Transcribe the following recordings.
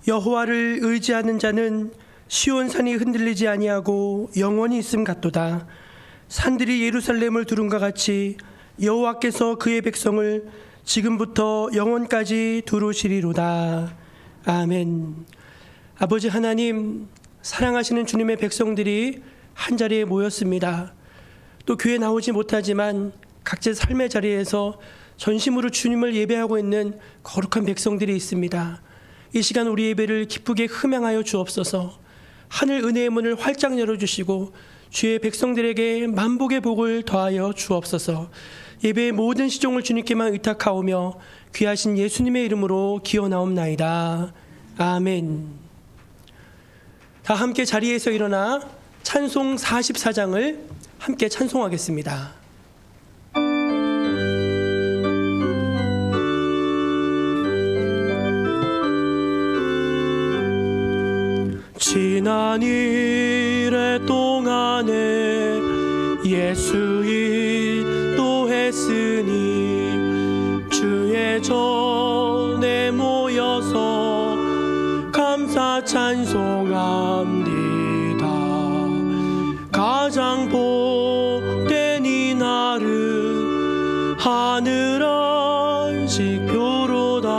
여호와를 의지하는 자는 시온산이 흔들리지 아니하고 영원히 있음 같도다. 산들이 예루살렘을 두른과 같이 여호와께서 그의 백성을 지금부터 영원까지 두루시리로다. 아멘. 아버지 하나님, 사랑하시는 주님의 백성들이 한자리에 모였습니다. 또 교회에 나오지 못하지만 각자 삶의 자리에서 전심으로 주님을 예배하고 있는 거룩한 백성들이 있습니다. 이 시간 우리 예배를 기쁘게 흠양하여 주옵소서. 하늘 은혜의 문을 활짝 열어주시고 주의 백성들에게 만복의 복을 더하여 주옵소서. 예배의 모든 시종을 주님께만 의탁하오며 귀하신 예수님의 이름으로 기어나옵나이다. 아멘. 다 함께 자리에서 일어나 찬송 44장을 함께 찬송하겠습니다. 지난 이래 동안에 예수 인도했으니 주의 전에 모여서 감사 찬송합니다. 가장 복된 이날은 하늘 안식표로다.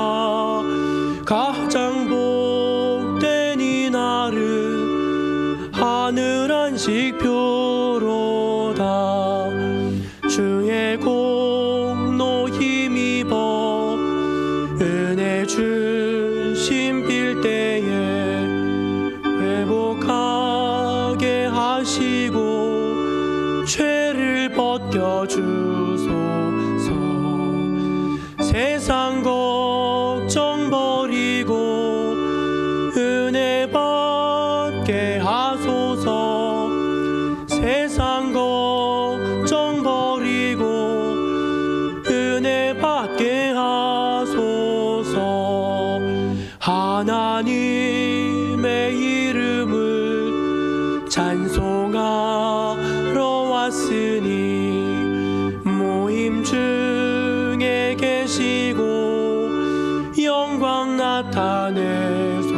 가장 복된 이날은 하늘 안식표로다. 주의 공로 힘입어 은혜 주심 빌 때에 회복하게 하시고 죄를 벗겨주소서. 세상 걱정 버리고 은혜 받게 하소서. 세상 걱정 버리고 은혜 받게 하소서. 하나님의 이름을 찬송하러 왔으니 모임 중에 계시고 영광 나타내소서.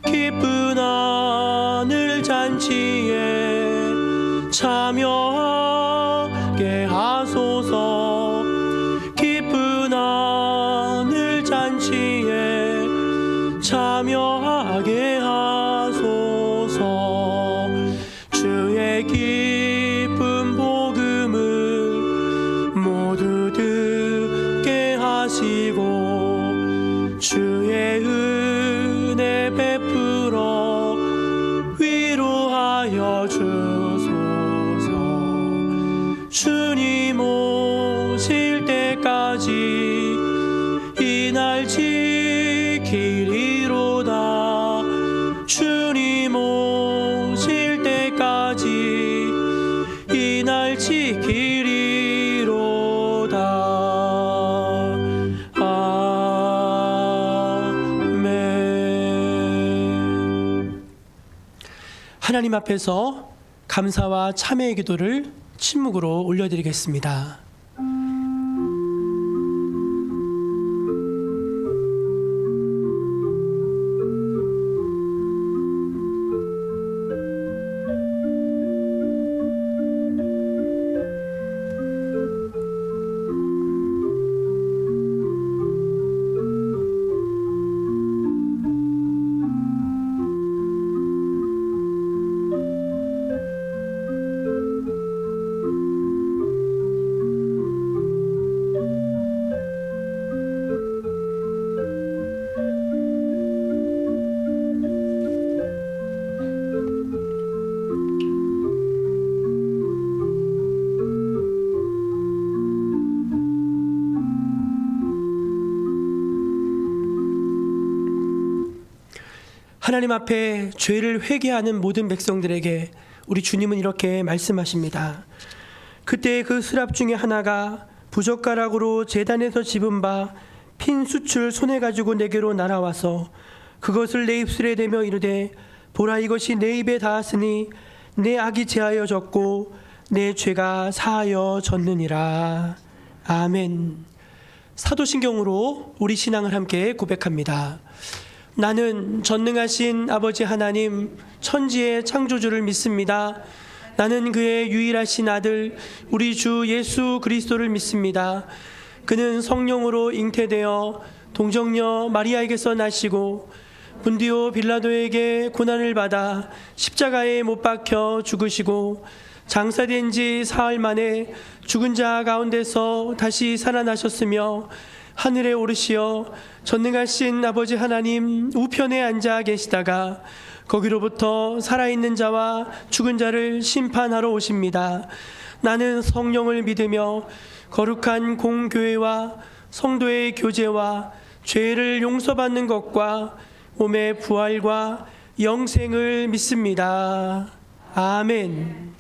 기쁜 하늘 잔치에 참여하게 하소서. 기쁜 하늘 잔치에 참여하게 하소서. 주의 기쁜 복음을 모두 듣게 하시고 주의 은혜 베풀어 위로하여 주소서. 주님 오실 때까지 이 날 지키리로다. 주님 오실 때까지 이 날 지키리로다. 아멘. 하나님 앞에서 감사와 참회의 기도를 침묵으로 올려드리겠습니다. 하나님 앞에 죄를 회개하는 모든 백성들에게 우리 주님은 이렇게 말씀하십니다. 그때 그 스랍 중에 하나가 부젓가락으로 제단에서 집은 바 핀 숯을 손에 가지고 내게로 날아와서 그것을 내 입술에 대며 이르되 보라, 이것이 내 입에 닿았으니 내 악이 제하여졌고 내 죄가 사하여졌느니라. 아멘. 사도신경으로 우리 신앙을 함께 고백합니다. 나는 전능하신 아버지 하나님 천지의 창조주를 믿습니다. 나는 그의 유일하신 아들 우리 주 예수 그리스도를 믿습니다. 그는 성령으로 잉태되어 동정녀 마리아에게서 나시고 본디오 빌라도에게 고난을 받아 십자가에 못 박혀 죽으시고 장사된 지 사흘 만에 죽은 자 가운데서 다시 살아나셨으며 하늘에 오르시어 전능하신 아버지 하나님 우편에 앉아 계시다가 거기로부터 살아있는 자와 죽은 자를 심판하러 오십니다. 나는 성령을 믿으며 거룩한 공교회와 성도의 교제와 죄를 용서받는 것과 몸의 부활과 영생을 믿습니다. 아멘.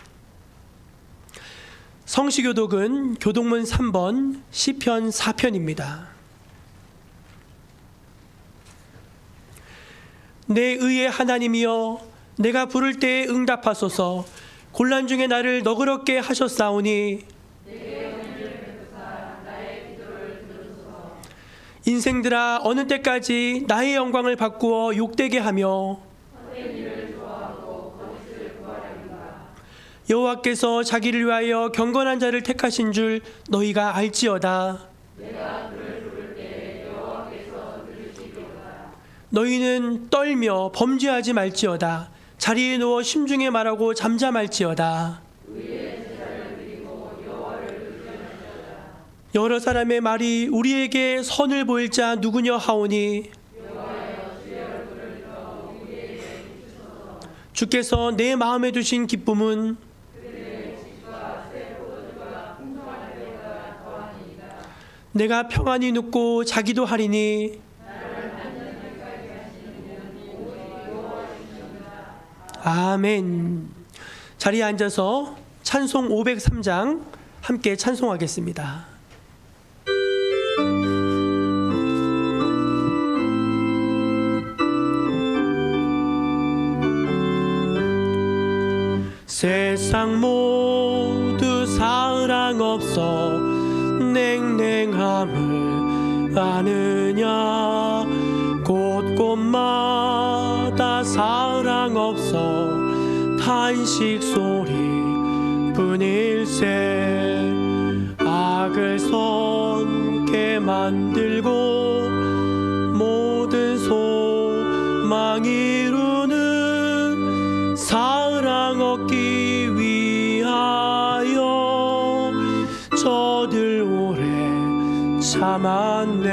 성시교독은 교독문 3번 시편 4편입니다. 내 의의 하나님이여 내가 부를 때에 응답하소서. 곤란 중에 나를 너그럽게 하셨사오니 인생들아 어느 때까지 나의 영광을 바꾸어 욕되게 하며 여호와께서 자기를 위하여 경건한 자를 택하신 줄 너희가 알지어다. 너희는 떨며 범죄하지 말지어다. 자리에 누워 심중에 말하고 잠잠할지어다. 여러 사람의 말이 우리에게 선을 보일 자 누구냐 하오니 주께서 내 마음에 두신 기쁨은 내가 평안히 눕고 자기도 하리니 아멘. 자리에 앉아서 찬송 503장 함께 찬송하겠습니다. 세상 모두 사랑 없어 냉랭함을 아느냐. 곳곳마다 사랑 없어 탄식 소리 뿐일세. 악을 손게 만들고 모든 소망 이루는 사랑 얻기 위하여 저들 오래 참았네.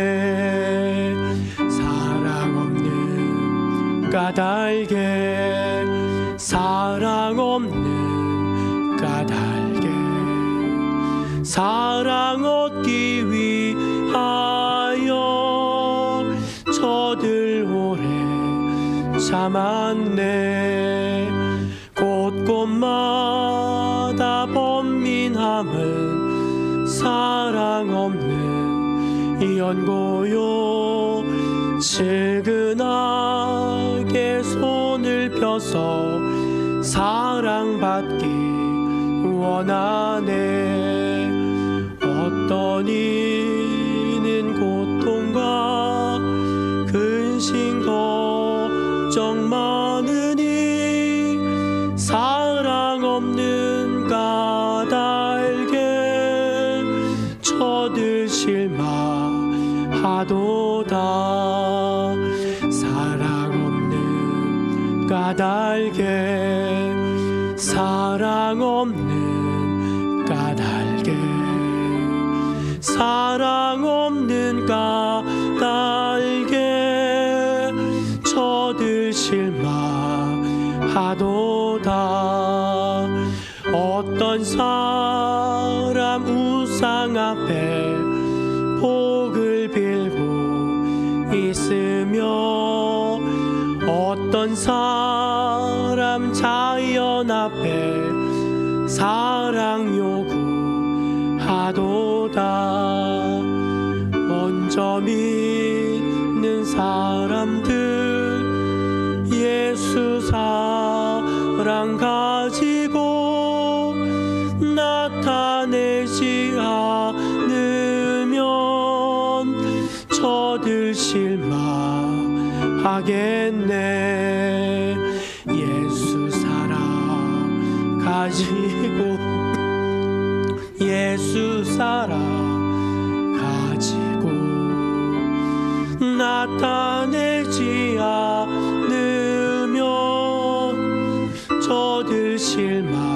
사랑 없는 까닭에 사랑 없는 까닭에 사랑 얻기 위하여 저들 오래 참았네. 곳곳마다 번민함은 사랑 없는 연고요. 측은하게 손을 펴서 사랑받기 원하네. 어떤 이는 고통과 근심 걱정 많으니 사랑 없는 까닭에 저들 실망하도다. 사랑 없는 까닭에 사랑 없는 까닭에 사랑 없는 까닭에 저들 실망하도다. 어떤 사람 우상 앞에 복을 빌고 있으며 어떤 사람 자연 앞에 사랑 요구하도다. 먼저 믿는 사람들 예수 사랑 가지고 나타내지 않으면 저들 실망하겠네. 예수 사랑 가지고 예수 사랑 가지고 나타내지 않으면 저들 실망하겠네.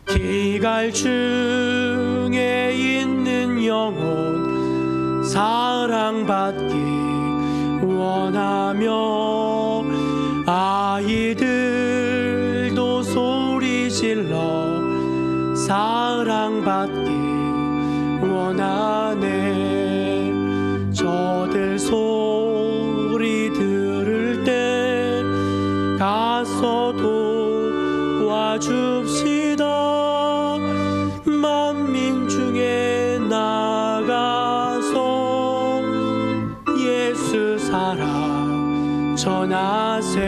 기갈 중에 있는 영혼 사랑받기 원하며 아이들도 소리질러 사랑받기 원하네. 저들 소리 들을 때 가서 도와줍시다. 만민 중에 나가서 예수 사랑 전하세.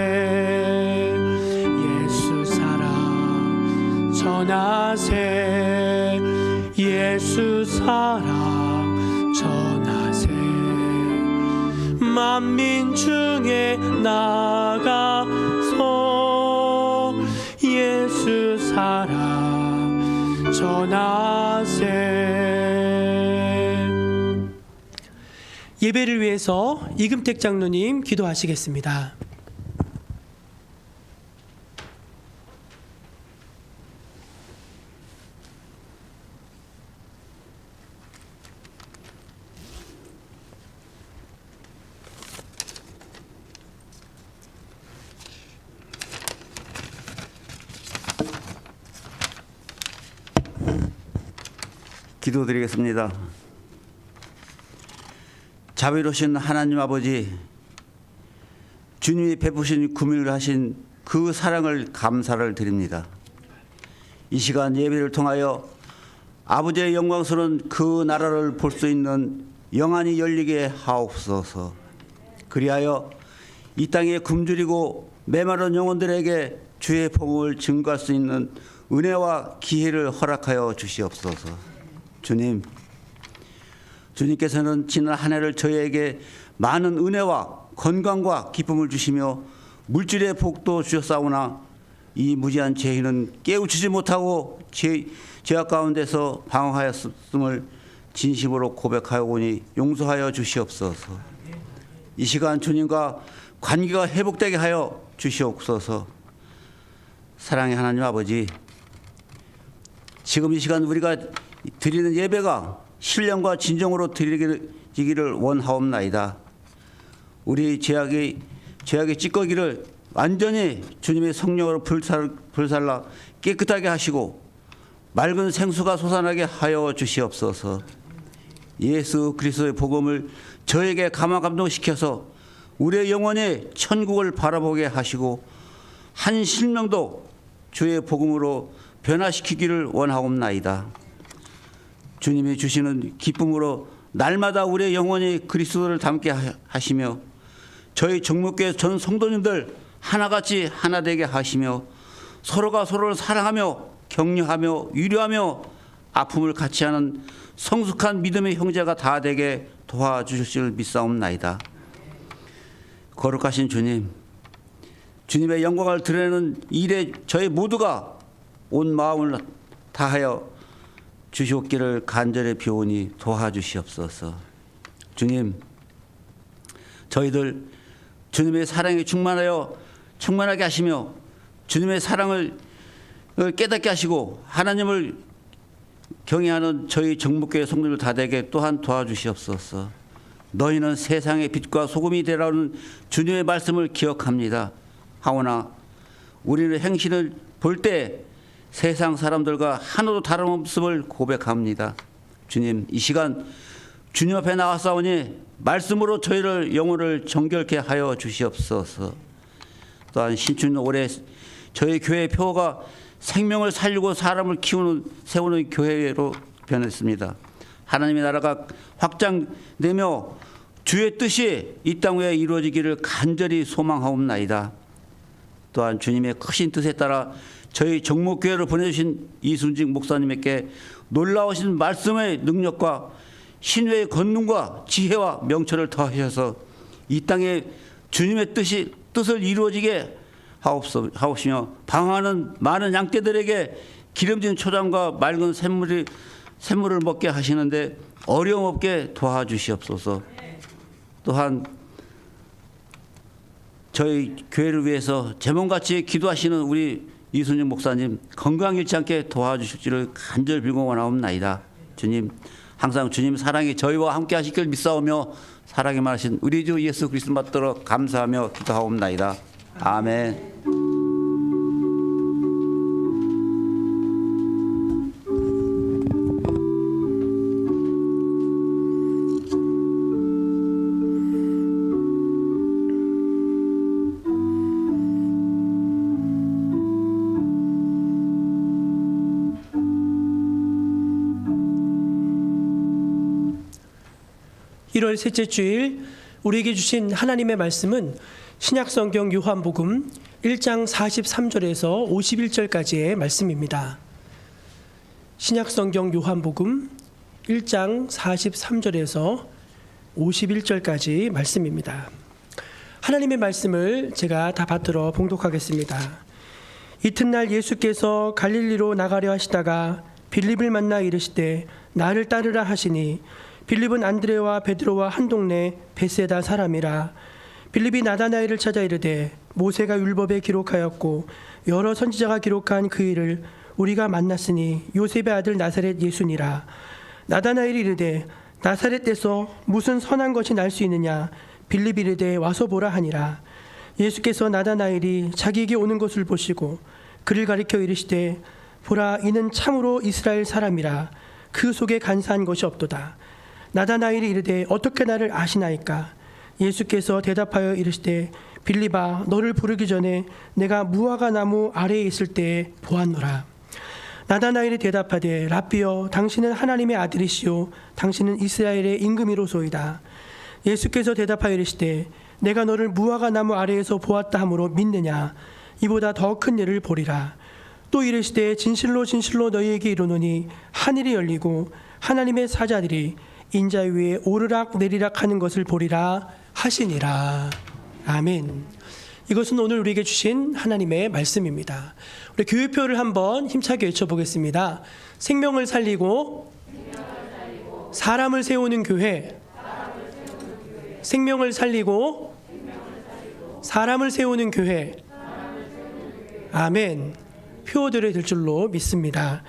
예수 사랑 전하세. 예수 사랑 전하세. 만민 중에 나가서 예수 사랑 전하세. 예배를 위해서 이금택 장로님 기도하시겠습니다. 기도드리겠습니다. 자비로우신 하나님 아버지, 주님이 베푸신 구밀을 하신 그 사랑을 감사를 드립니다. 이 시간 예배를 통하여 아버지의 영광스러운 그 나라를 볼 수 있는 영안이 열리게 하옵소서. 그리하여 이 땅에 굶주리고 메마른 영혼들에게 주의 복음을 증거할 수 있는 은혜와 기회를 허락하여 주시옵소서. 주님께서는 지난 한 해를 저희에게 많은 은혜와 건강과 기쁨을 주시며 물질의 복도 주셨사오나 이 무지한 죄인은 깨우치지 못하고 죄악 가운데서 방황하였음을 진심으로 고백하오니 용서하여 주시옵소서. 이 시간 주님과 관계가 회복되게 하여 주시옵소서. 사랑의 하나님 아버지, 지금 이 시간 우리가 드리는 예배가 신령과 진정으로 드리기를 원하옵나이다. 우리 죄악의 찌꺼기를 완전히 주님의 성령으로 불살라 깨끗하게 하시고 맑은 생수가 솟아나게 하여 주시옵소서. 예수 그리스도의 복음을 저에게 감화감동시켜서 우리의 영혼이 천국을 바라보게 하시고 한 실명도 주의 복음으로 변화시키기를 원하옵나이다. 주님이 주시는 기쁨으로 날마다 우리의 영혼이 그리스도를 닮게 하시며 저희 정목교회 전 성도님들 하나같이 하나 되게 하시며 서로가 서로를 사랑하며 격려하며 위로하며 아픔을 같이 하는 성숙한 믿음의 형제가 다 되게 도와주실 줄 믿사옵나이다. 거룩하신 주님, 주님의 영광을 드러내는 일에 저희 모두가 온 마음을 다하여 주시옵기를 간절히 비오니 도와주시옵소서. 주님, 저희들 주님의 사랑에 충만하게 하시며 주님의 사랑을 깨닫게 하시고 하나님을 경외하는 저희 정목교회 성도들 다 되게 또한 도와주시옵소서. 너희는 세상의 빛과 소금이 되라는 주님의 말씀을 기억합니다. 하오나 우리는 행실을 볼 때 세상 사람들과 하나도 다름없음을 고백합니다. 주님, 이 시간 주님 앞에 나와싸우니 말씀으로 저희를 영혼을 정결케 하여 주시옵소서. 또한 신춘 올해 저희 교회의 표가 생명을 살리고 사람을 세우는 교회로 변했습니다. 하나님의 나라가 확장되며 주의 뜻이 이 땅 위에 이루어지기를 간절히 소망하옵나이다. 또한 주님의 크신 뜻에 따라 저희 정목교회를 보내주신 이순직 목사님에게 놀라우신 말씀의 능력과 신뢰의 권능과 지혜와 명철을 더하셔서 이 땅에 주님의 뜻을 이루어지게 하옵시며 방황하는 많은 양떼들에게 기름진 초장과 맑은 샘물을 먹게 하시는데 어려움 없게 도와주시옵소서. 또한 저희 교회를 위해서 제몸같이 기도하시는 우리 이순영 목사님 건강 잃지 않게 도와주실지를 간절히 빌고원하옵나이다. 주님 항상 주님 사랑이 저희와 함께 하시길 믿사오며 사랑이 많으신 우리 주 예수 그리스도 받들어 감사하며 기도하옵나이다. 아멘. (1월) 셋째 주일 우리에게 주신 하나님의 말씀은 신약성경 요한복음 1장 43절에서 51절까지의 말씀입니다. 신약성경 요한복음 1장 43절에서 51절까지 말씀입니다. 하나님의 말씀을 제가 다 받들어 봉독하겠습니다. 이튿날 예수께서 갈릴리로 나가려 하시다가 빌립을 만나 이르시되 나를 따르라 하시니 빌립은 안드레와 베드로와 한 동네 베세다 사람이라. 빌립이 나다나엘을 찾아 이르되 모세가 율법에 기록하였고 여러 선지자가 기록한 그 일을 우리가 만났으니 요셉의 아들 나사렛 예수니라. 나다나엘이 이르되 나사렛에서 무슨 선한 것이 날 수 있느냐. 빌립이 이르되 와서 보라 하니라. 예수께서 나다나엘이 자기에게 오는 것을 보시고 그를 가리켜 이르시되 보라 이는 참으로 이스라엘 사람이라. 그 속에 간사한 것이 없도다. 나다나엘이 이르되 어떻게 나를 아시나이까. 예수께서 대답하여 이르시되 빌립아 너를 부르기 전에 내가 무화과 나무 아래에 있을 때에 보았노라. 나다나엘이 대답하되 랍비여 당신은 하나님의 아들이시요 당신은 이스라엘의 임금이로소이다. 예수께서 대답하여 이르시되 내가 너를 무화과 나무 아래에서 보았다 하므로 믿느냐. 이보다 더 큰 일을 보리라. 또 이르시되 진실로 진실로 너희에게 이르노니 하늘이 열리고 하나님의 사자들이 인자 위에 오르락 내리락 하는 것을 보리라 하시니라. 아멘. 이것은 오늘 우리에게 주신 하나님의 말씀입니다. 우리 교회표를 한번 힘차게 외쳐보겠습니다. 생명을 살리고 사람을 세우는 교회. 생명을 살리고 사람을 세우는 교회. 아멘. 표어들이 될 줄로 믿습니다.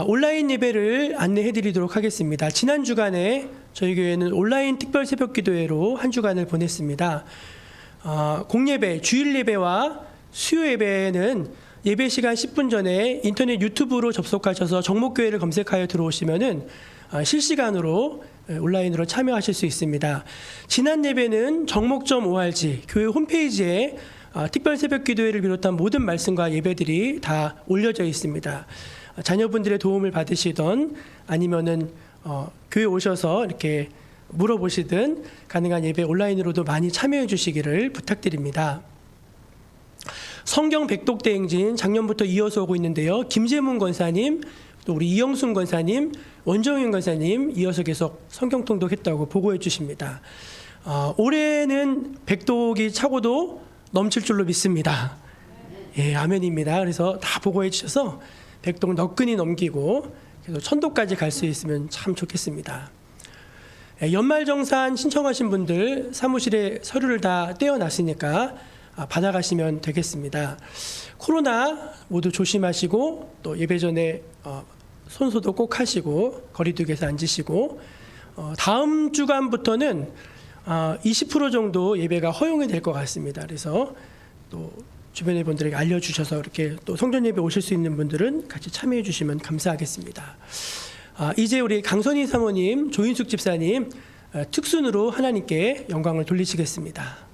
온라인 예배를 안내해 드리도록 하겠습니다. 지난 주간에 저희 교회는 온라인 특별 새벽 기도회로 한 주간을 보냈습니다. 공예배, 주일 예배와 수요 예배는 예배 시간 10분 전에 인터넷 유튜브로 접속하셔서 정목교회를 검색하여 들어오시면은 실시간으로 온라인으로 참여하실 수 있습니다. 지난 예배는 정목.org 교회 홈페이지에 특별 새벽 기도회를 비롯한 모든 말씀과 예배들이 다 올려져 있습니다. 자녀분들의 도움을 받으시던 아니면은 교회 오셔서 이렇게 물어보시든 가능한 예배 온라인으로도 많이 참여해 주시기를 부탁드립니다. 성경 백독대행진 작년부터 이어서 오고 있는데요. 김재문 권사님, 또 우리 이영순 권사님, 원정윤 권사님 이어서 계속 성경 통독했다고 보고해 주십니다. 올해는 백독이 차고도 넘칠 줄로 믿습니다. 예, 아멘입니다. 그래서 다 보고해 주셔서 백독 너끈히 넘기고 그래서 천도까지 갈 수 있으면 참 좋겠습니다. 연말정산 신청하신 분들 사무실에 서류를 다 떼어놨으니까 받아가시면 되겠습니다. 코로나 모두 조심하시고 또 예배 전에 손소독 꼭 하시고 거리두기에서 앉으시고 다음 주간부터는 20% 정도 예배가 허용이 될 것 같습니다. 그래서 또 주변의 분들에게 알려주셔서 이렇게 또 성전 예배 오실 수 있는 분들은 같이 참여해 주시면 감사하겠습니다. 이제 우리 강선희 사모님, 조인숙 집사님 특순으로 하나님께 영광을 돌리시겠습니다.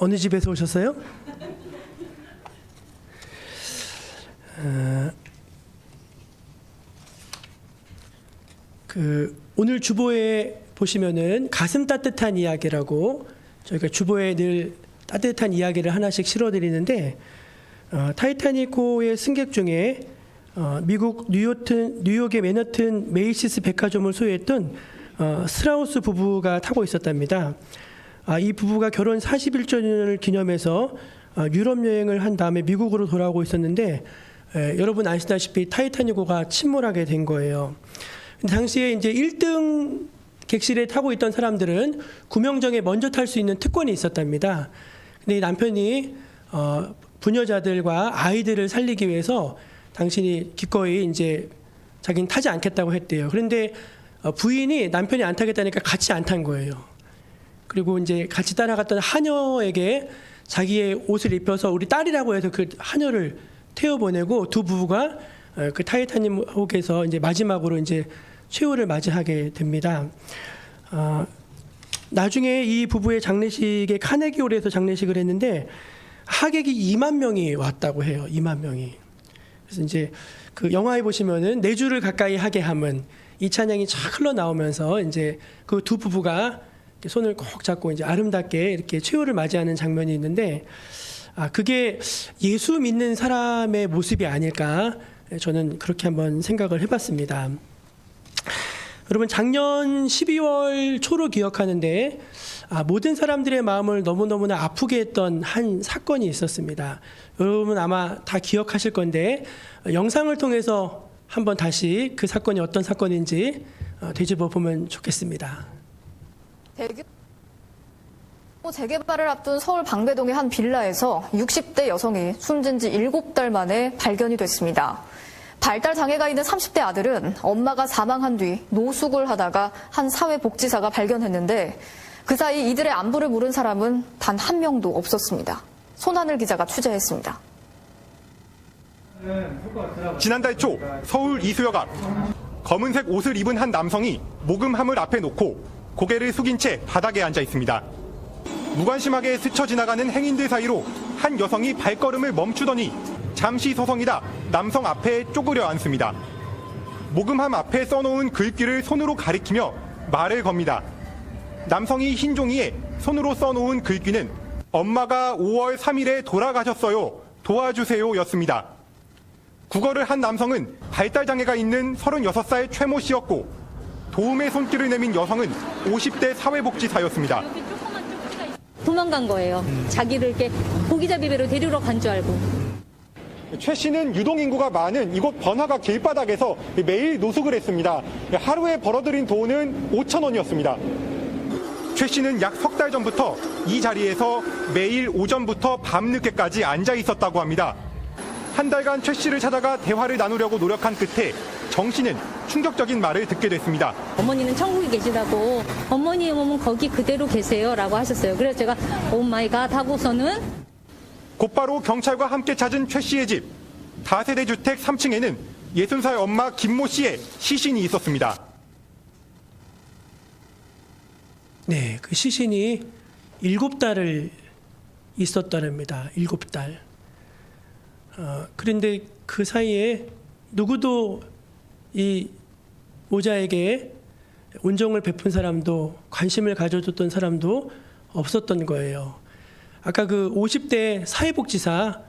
어느 집에서 오셨어요? 오늘 주보에 보시면은 가슴 따뜻한 이야기라고 저희가 주보에 늘 따뜻한 이야기를 하나씩 실어드리는데 타이타닉호의 승객 중에 미국 뉴욕의 맨하튼 메이시스 백화점을 소유했던 스트라우스 부부가 타고 있었답니다. 이 부부가 결혼 41주년을 기념해서 유럽 여행을 한 다음에 미국으로 돌아오고 있었는데 여러분 아시다시피 타이타닉호가 침몰하게 된 거예요. 당시에 이제 1등 객실에 타고 있던 사람들은 구명정에 먼저 탈 수 있는 특권이 있었답니다. 근데 이 남편이 부녀자들과 아이들을 살리기 위해서 당신이 기꺼이 이제 자기는 타지 않겠다고 했대요. 그런데 부인이 남편이 안 타겠다니까 같이 안 탄 거예요. 그리고 이제 같이 따라갔던 하녀에게 자기의 옷을 입혀서 우리 딸이라고 해서 그 하녀를 태워보내고 두 부부가 그 타이타닉호에서 이제 마지막으로 이제 최후를 맞이하게 됩니다. 나중에 이 부부의 장례식에 카네기홀에서 장례식을 했는데 하객이 2만 명이 왔다고 해요. 2만 명이. 그래서 이제 그 영화에 보시면은 내 주를 가까이 하게 함은 이 찬양이 쫙 흘러나오면서 이제 그 두 부부가 손을 꼭 잡고 이제 아름답게 이렇게 최후를 맞이하는 장면이 있는데 그게 예수 믿는 사람의 모습이 아닐까 저는 그렇게 한번 생각을 해봤습니다. 여러분 작년 12월 초로 기억하는데 모든 사람들의 마음을 너무너무나 아프게 했던 한 사건이 있었습니다. 여러분 아마 다 기억하실 건데 영상을 통해서 한번 다시 그 사건이 어떤 사건인지 되짚어 보면 좋겠습니다. 재개발을 앞둔 서울 방배동의 한 빌라에서 60대 여성이 숨진 지 7달 만에 발견이 됐습니다. 발달 장애가 있는 30대 아들은 엄마가 사망한 뒤 노숙을 하다가 한 사회복지사가 발견했는데 그 사이 이들의 안부를 물은 사람은 단 한 명도 없었습니다. 손하늘 기자가 취재했습니다. 지난달 초 서울 이수역 앞 검은색 옷을 입은 한 남성이 모금함을 앞에 놓고 고개를 숙인 채 바닥에 앉아 있습니다. 무관심하게 스쳐 지나가는 행인들 사이로 한 여성이 발걸음을 멈추더니 잠시 서성이다 남성 앞에 쪼그려 앉습니다. 모금함 앞에 써놓은 글귀를 손으로 가리키며 말을 겁니다. 남성이 흰 종이에 손으로 써놓은 글귀는 엄마가 5월 3일에 돌아가셨어요. 도와주세요 였습니다. 구걸을 한 남성은 발달장애가 있는 36살 최모 씨였고 도움의 손길을 내민 여성은 50대 사회복지사였습니다. 도망간 거예요. 자기를 이렇게 고기잡이배로 데리러 간 줄 알고. 최 씨는 유동인구가 많은 이곳 번화가 길바닥에서 매일 노숙을 했습니다. 하루에 벌어들인 돈은 5천 원이었습니다. 최 씨는 약 석 달 전부터 이 자리에서 매일 오전부터 밤늦게까지 앉아 있었다고 합니다. 한 달간 최 씨를 찾아가 대화를 나누려고 노력한 끝에 정 씨는 충격적인 말을 듣게 됐습니다. 어머니는 천국에 계시다고 어머니 몸은 거기 그대로 계세요라고 하셨어요. 그래서 제가 오 마이 갓 하고서는 곧바로 경찰과 함께 찾은 최 씨의 집 다세대 주택 3층에는 60살 엄마 김모 씨의 시신이 있었습니다. 네, 그 시신이 7달을 있었다랍니다. 7달. 그런데 그 사이에 누구도 이 모자에게 온정을 베푼 사람도 관심을 가져줬던 사람도 없었던 거예요. 아까 그 50대 사회복지사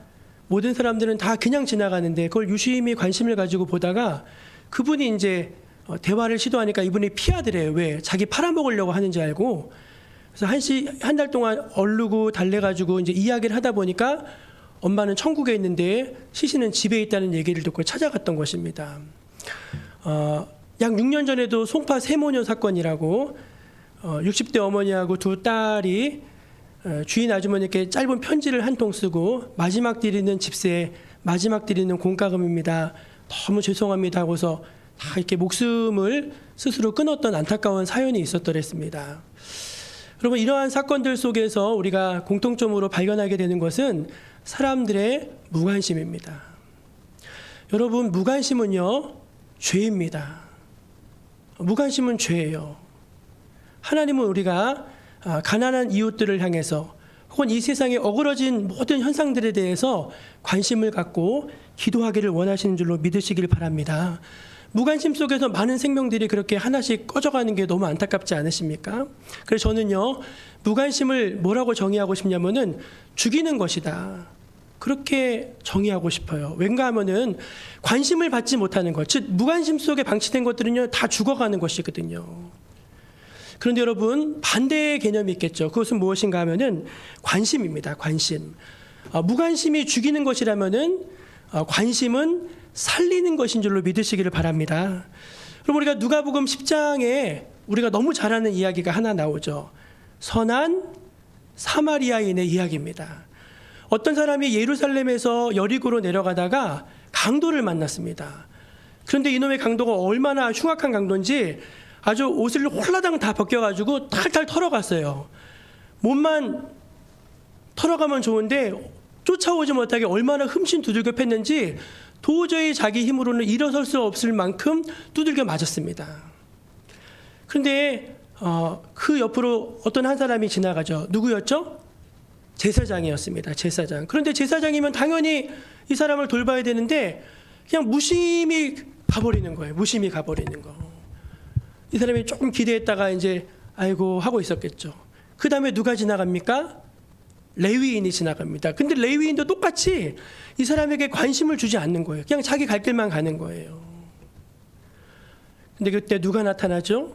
모든 사람들은 다 그냥 지나가는데 그걸 유심히 관심을 가지고 보다가 그분이 이제 대화를 시도하니까 이분이 피하더래요. 왜? 자기 팔아먹으려고 하는지 알고. 그래서 한 달 동안 얼르고 달래가지고 이제 이야기를 하다 보니까 엄마는 천국에 있는데 시신은 집에 있다는 얘기를 듣고 찾아갔던 것입니다. 약 6년 전에도 송파 세모녀 사건이라고 60대 어머니하고 두 딸이 주인 아주머니께 짧은 편지를 한 통 쓰고 마지막 드리는 집세, 마지막 드리는 공과금입니다. 너무 죄송합니다 하고서 다 이렇게 목숨을 스스로 끊었던 안타까운 사연이 있었더랬습니다. 여러분 이러한 사건들 속에서 우리가 공통점으로 발견하게 되는 것은 사람들의 무관심입니다. 여러분 무관심은요 죄입니다. 무관심은 죄예요. 하나님은 우리가 가난한 이웃들을 향해서 혹은 이 세상에 어그러진 모든 현상들에 대해서 관심을 갖고 기도하기를 원하시는 줄로 믿으시길 바랍니다. 무관심 속에서 많은 생명들이 그렇게 하나씩 꺼져가는 게 너무 안타깝지 않으십니까? 그래서 저는요, 무관심을 뭐라고 정의하고 싶냐면은 죽이는 것이다. 그렇게 정의하고 싶어요. 왠가 하면은 관심을 받지 못하는 것, 즉 무관심 속에 방치된 것들은요 다 죽어가는 것이거든요. 그런데 여러분, 반대의 개념이 있겠죠. 그것은 무엇인가 하면은 관심입니다. 관심. 무관심이 죽이는 것이라면은 관심은 살리는 것인 줄로 믿으시기를 바랍니다. 그럼 우리가 누가복음 10장에 우리가 너무 잘 아는 이야기가 하나 나오죠. 선한 사마리아인의 이야기입니다. 어떤 사람이 예루살렘에서 여리고로 내려가다가 강도를 만났습니다. 그런데 이놈의 강도가 얼마나 흉악한 강도인지 아주 옷을 홀라당 다 벗겨가지고 탈탈 털어갔어요. 몸만 털어가면 좋은데 쫓아오지 못하게 얼마나 흠씬 두들겨 팼는지 도저히 자기 힘으로는 일어설 수 없을 만큼 두들겨 맞았습니다. 그런데 그 옆으로 어떤 한 사람이 지나가죠. 누구였죠? 제사장이었습니다. 제사장. 그런데 제사장이면 당연히 이 사람을 돌봐야 되는데 그냥 무심히 가버리는 거예요. 무심히 가버리는 거. 이 사람이 조금 기대했다가 이제 아이고 하고 있었겠죠. 그 다음에 누가 지나갑니까? 레위인이 지나갑니다. 근데 레위인도 똑같이 이 사람에게 관심을 주지 않는 거예요. 그냥 자기 갈 길만 가는 거예요. 근데 그때 누가 나타나죠?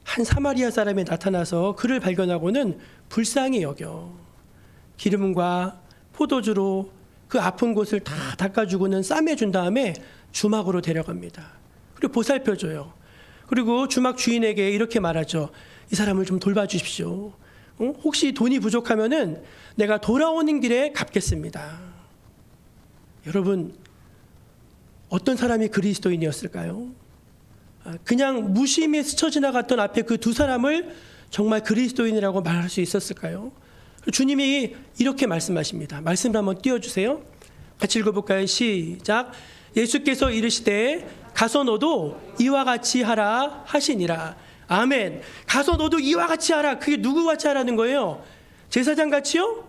한 사마리아 사람이 나타나서 그를 발견하고는 불쌍히 여겨 기름과 포도주로 그 아픈 곳을 다 닦아주고는 싸매준 다음에 주막으로 데려갑니다. 그리고 보살펴줘요. 그리고 주막 주인에게 이렇게 말하죠. 이 사람을 좀 돌봐주십시오. 혹시 돈이 부족하면은 내가 돌아오는 길에 갚겠습니다. 여러분, 어떤 사람이 그리스도인이었을까요? 그냥 무심히 스쳐 지나갔던 앞에 그 두 사람을 정말 그리스도인이라고 말할 수 있었을까요? 주님이 이렇게 말씀하십니다. 말씀을 한번 띄워주세요. 같이 읽어볼까요? 시작. 예수께서 이르시되 가서 너도 이와 같이 하라 하시니라. 아멘. 가서 너도 이와 같이 하라. 그게 누구 같이 하라는 거예요? 제사장 같이요?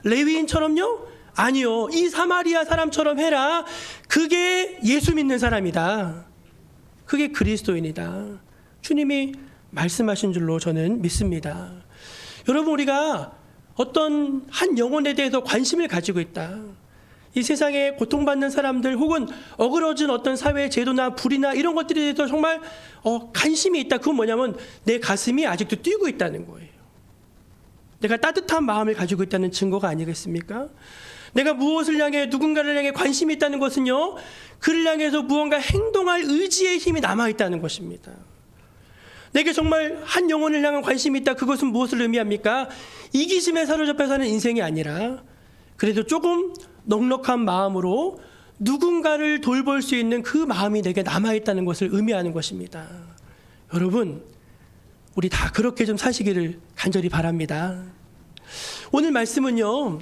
레위인처럼요? 아니요. 이 사마리아 사람처럼 해라. 그게 예수 믿는 사람이다. 그게 그리스도인이다. 주님이 말씀하신 줄로 저는 믿습니다. 여러분, 우리가 어떤 한 영혼에 대해서 관심을 가지고 있다. 이 세상에 고통받는 사람들 혹은 어그러진 어떤 사회 제도나 불이나 이런 것들에 대해서 정말 관심이 있다. 그건 뭐냐면 내 가슴이 아직도 뛰고 있다는 거예요. 내가 따뜻한 마음을 가지고 있다는 증거가 아니겠습니까? 내가 무엇을 향해 누군가를 향해 관심이 있다는 것은요, 그를 향해서 무언가 행동할 의지의 힘이 남아있다는 것입니다. 내게 정말 한 영혼을 향한 관심이 있다. 그것은 무엇을 의미합니까? 이기심에 사로잡혀 사는 인생이 아니라 그래도 조금 넉넉한 마음으로 누군가를 돌볼 수 있는 그 마음이 내게 남아있다는 것을 의미하는 것입니다. 여러분, 우리 다 그렇게 좀 사시기를 간절히 바랍니다. 오늘 말씀은요,